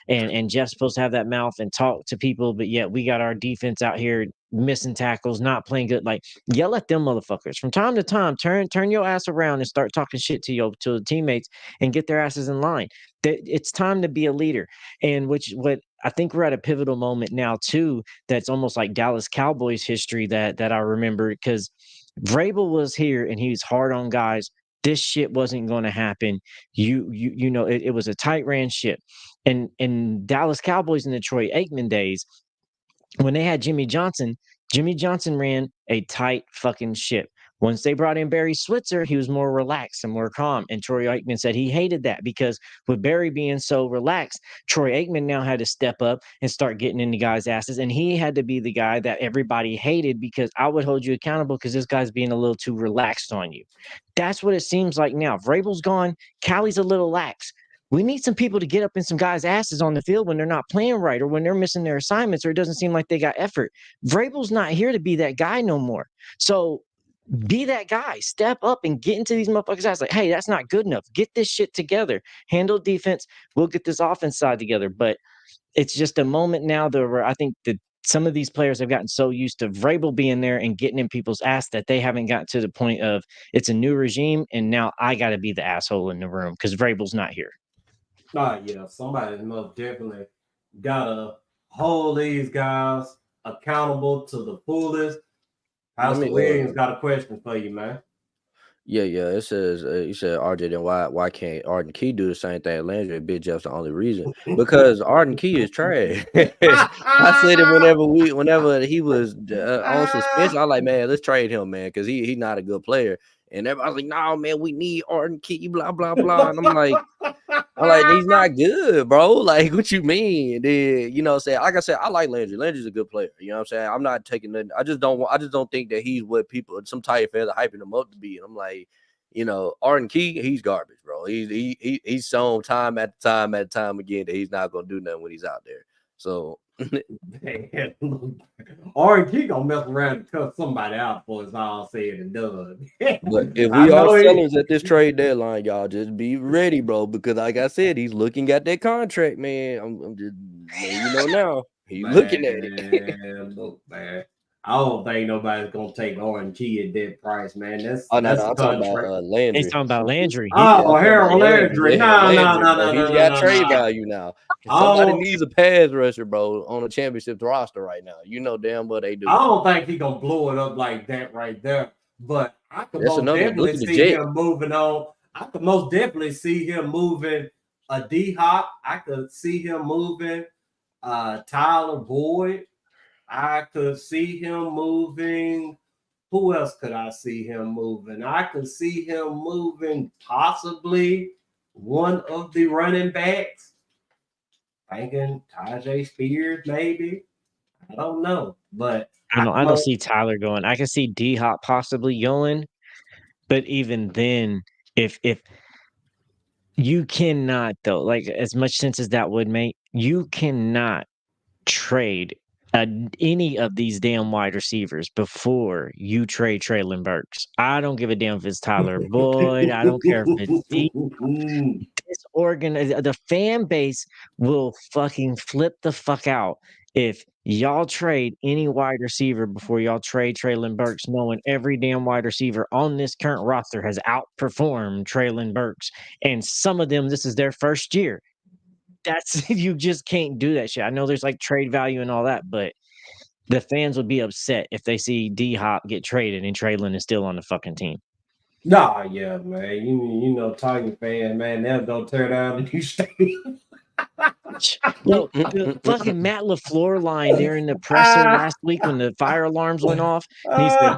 and Jeff's supposed to have that mouth and talk to people, but yet we got our defense out here missing tackles, not playing good. Like, yell at them motherfuckers from time to time. Turn your ass around and start talking shit to the teammates and get their asses in line. It's time to be a leader. And what I think we're at a pivotal moment now too, that's almost like Dallas Cowboys history that I remember, because Vrabel was here and he was hard on guys. This shit wasn't going to happen. You know, it was a tight ran ship. And in Dallas Cowboys in the Troy Aikman days, when they had Jimmy Johnson ran a tight fucking ship. Once they brought in Barry Switzer, he was more relaxed and more calm. And Troy Aikman said he hated that, because with Barry being so relaxed, Troy Aikman now had to step up and start getting into guys' asses. And he had to be the guy that everybody hated, because I would hold you accountable because this guy's being a little too relaxed on you. That's what it seems like now. Vrabel's gone. Callie's a little lax. We need some people to get up in some guys' asses on the field when they're not playing right, or when they're missing their assignments, or it doesn't seem like they got effort. Vrabel's not here to be that guy no more. So be that guy. Step up and get into these motherfuckers' ass. Like, hey, that's not good enough. Get this shit together. Handle defense. We'll get this offense side together. But it's just a moment now where I think that some of these players have gotten so used to Vrabel being there and getting in people's ass that they haven't gotten to the point of, it's a new regime, and now I got to be the asshole in the room because Vrabel's not here. Yeah, somebody most definitely gotta hold these guys accountable to the fullest. Pastor Williams got a question for you, man. Yeah. It says you said RJ, then why can't Arden Key do the same thing? Landry and Big Jeff's the only reason, because Arden Key is trash. I said it whenever he was on suspension. I was like, man, let's trade him, man, because he's not a good player. And everybody's like, no, man, we need Arden Key, blah blah blah. And I'm like, he's not good, bro. Like, what you mean? Then, you know, say, like I said, I like Landry. Landry's a good player. You know what I'm saying? I'm not taking nothing. I just don't think that he's what people, some Titan fans are hyping him up to be. And I'm like, you know, Arden Key, he's garbage, bro. He's shown time at time again that he's not gonna do nothing when he's out there. So Arden Key gonna mess around and cut somebody out before it's all said and done. But if we are sellers at this trade deadline, y'all just be ready, bro. Because like I said, he's looking at that contract, man. I'm just letting you know now. He's looking at it. Look, man. I don't think nobody's gonna take Arden Key at that price, man. That's I'm talking about Landry. He's talking about Landry. Oh, Harold Landry. No. He's got trade value now. Somebody needs a pass rusher, bro, on a championship roster right now. You know damn well they do. I don't think he's gonna blow it up like that right there. But I could most definitely see him moving on. I could most definitely see him moving a D-Hop. I could see him moving Tyler Boyd. I could see him moving Who else could I see him moving? I could see him moving possibly one of the running backs. Thinking Tajay Spears, maybe. I don't know. But I don't see Tyler going. I can see D Hop possibly going, but even then, if you cannot though, like as much sense as that would make, you cannot trade any of these damn wide receivers before you trade Traylon Burks. I don't give a damn if it's Tyler Boyd. I don't care if it's D. The fan base will fucking flip the fuck out if y'all trade any wide receiver before y'all trade Traylon Burks, knowing every damn wide receiver on this current roster has outperformed Traylon Burks. And some of them, this is their first year. That's you just can't do that shit. I know there's like trade value and all that, but the fans would be upset if they see D Hop get traded and Traylon is still on the fucking team. Nah, yeah, man. You know, Titan fan, man, they'll go tear down the new stadium. Yo, the fucking Matt LaFleur line there in the presser last week when the fire alarms went off.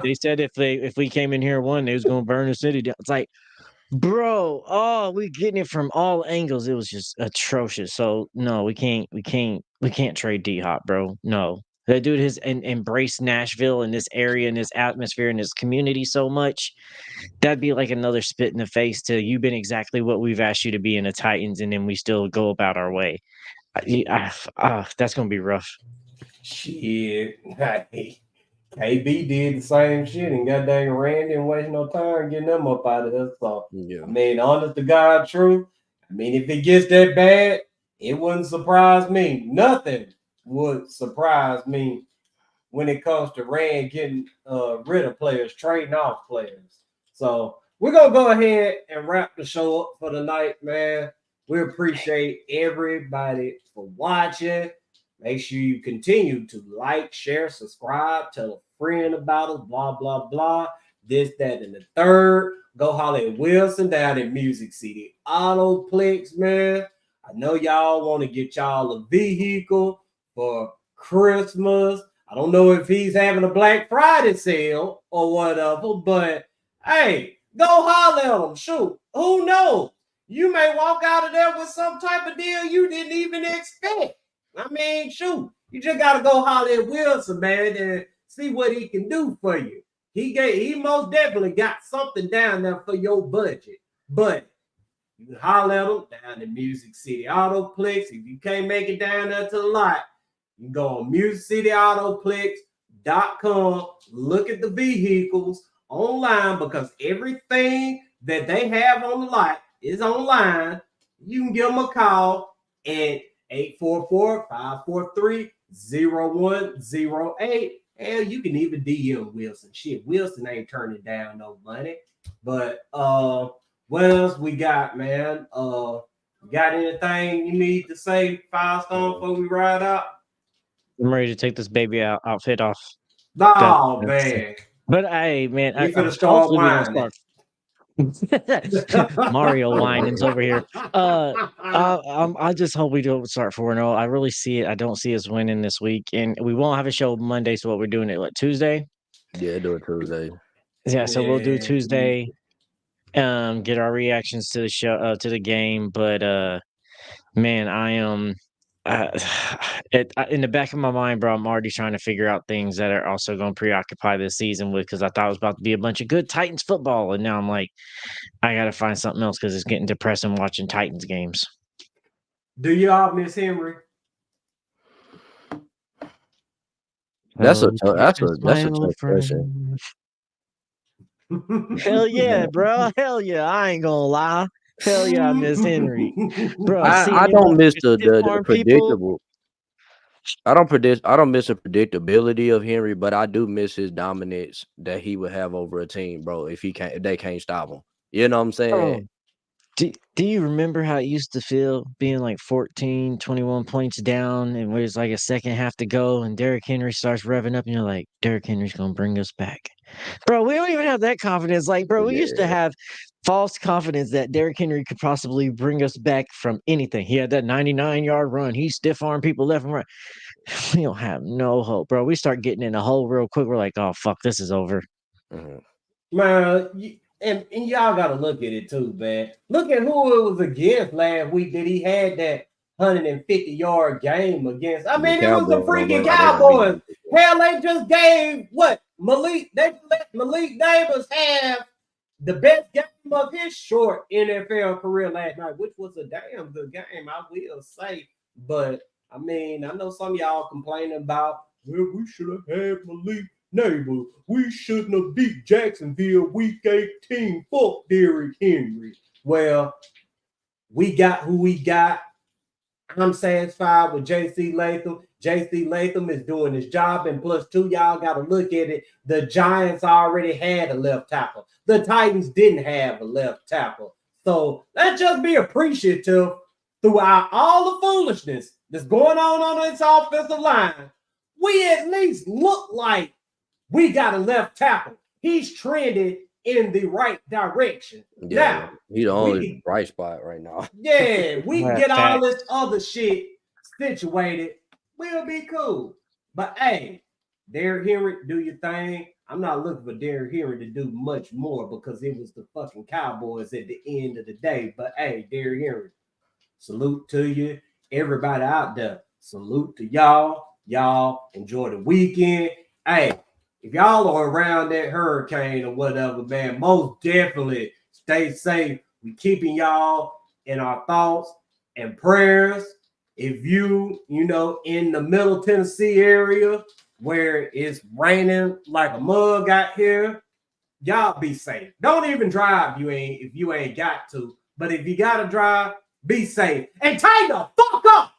They said if we came in here and won, they was gonna burn the city down. It's like, bro, we getting it from all angles. It was just atrocious. So no, we can't trade D Hop, bro. No. That dude has embraced Nashville and this area and this atmosphere and this community so much. That'd be like another spit in the face to you've been exactly what we've asked you to be in the Titans, and then we still go about our way. That's gonna be rough. Shit. Hey, KB did the same shit and got dang Randy and wasting no time getting them up out of this. So, Yeah. I mean, honest to God, true. I mean, if it gets that bad, it wouldn't surprise me. Nothing would surprise me when it comes to Rand getting rid of players, trading off players. So we're gonna go ahead and wrap the show up for the night, man. We appreciate everybody for watching. Make sure you continue to like, share, subscribe, tell a friend about us, blah, blah, blah. This, that, and the third. Go holler at Wilson down at Music City Autoplex, man. I know y'all want to get y'all a vehicle for Christmas. I don't know if he's having a Black Friday sale or whatever, but hey, go holler at him. Shoot, who knows? You may walk out of there with some type of deal you didn't even expect. I mean, shoot, you just got to go holler at Wilson, man, and see what he can do for you. He most definitely got something down there for your budget, but you can holler at him down in Music City Autoplex. If you can't make it down there to the lot, you can go on musiccityAutoplex.com, look at the vehicles online because everything that they have on the lot is online. You can give them a call at 844-543-0108. Hell, you can even DM Wilson. Shit, Wilson ain't turning down no money. But what else we got, man? Got anything you need to say, Firestone, before we ride out? I'm ready to take this baby outfit off. Oh, man. But hey, man, You finna start whining. Mario whining's over here. I just hope we don't start 4-0. I really see it. I don't see us winning this week, and we won't have a show Monday. So what we're doing it Tuesday? Yeah, do it Tuesday. Yeah, so we'll do Tuesday. Get our reactions to the show, to the game. But man, I am. In the back of my mind, bro, I'm already trying to figure out things that are also going to preoccupy this season with, because I thought it was about to be a bunch of good Titans football, and now I'm like, I got to find something else because it's getting depressing watching Titans games. Do y'all miss Henry? That's a tough question. Hell yeah, bro. Hell yeah. I ain't gonna lie. Hell yeah, I miss Henry. Bro, I don't miss the predictable. I don't miss the predictability of Henry, but I do miss his dominance that he would have over a team, bro. If they can't stop him. You know what I'm saying? Bro, do you remember how it used to feel being like 14, 21 points down and there's like a second half to go and Derrick Henry starts revving up and you're like, Derrick Henry's gonna bring us back. Bro, we don't even have that confidence. Like, bro, we used to have false confidence that Derrick Henry could possibly bring us back from anything. He had that 99-yard run. He stiff-armed people left and right. We don't have no hope, bro. We start getting in a hole real quick. We're like, oh, fuck, this is over. Man, and y'all got to look at it too, man. Look at who it was against last week that he had that 150-yard game against. I mean, it was the freaking Cowboys. Hell, they just gave what? They let Malik Davis have the best game of his short NFL career last night, which was a damn good game, I will say. But, I mean, I know some of y'all complaining about, well, we should have had Malik Neighbor. We shouldn't have beat Jacksonville week 18. Fuck Derrick Henry. Well, we got who we got. I'm satisfied with J.C. Latham. J.C. Latham is doing his job. And plus, two, y'all got to look at it. The Giants already had a left tackle. The Titans didn't have a left tackle. So let's just be appreciative throughout all the foolishness that's going on this offensive line. We at least look like we got a left tackle. He's trended in the right direction. Yeah, now, he's the only bright spot right now. Yeah, we can get all this other shit situated. We'll be cool. But hey, Derrick Henry, do your thing. I'm not looking for Derrick Henry to do much more because it was the fucking Cowboys at the end of the day. But hey, Derrick Henry, salute to you. Everybody out there, salute to y'all. Y'all enjoy the weekend. Hey, if y'all are around that hurricane or whatever, man, most definitely stay safe. We keeping y'all in our thoughts and prayers. If you know, in the Middle Tennessee area where it's raining like a mug out here, y'all be safe. Don't even drive if you ain't got to. But if you gotta drive, be safe. And tighten the fuck up.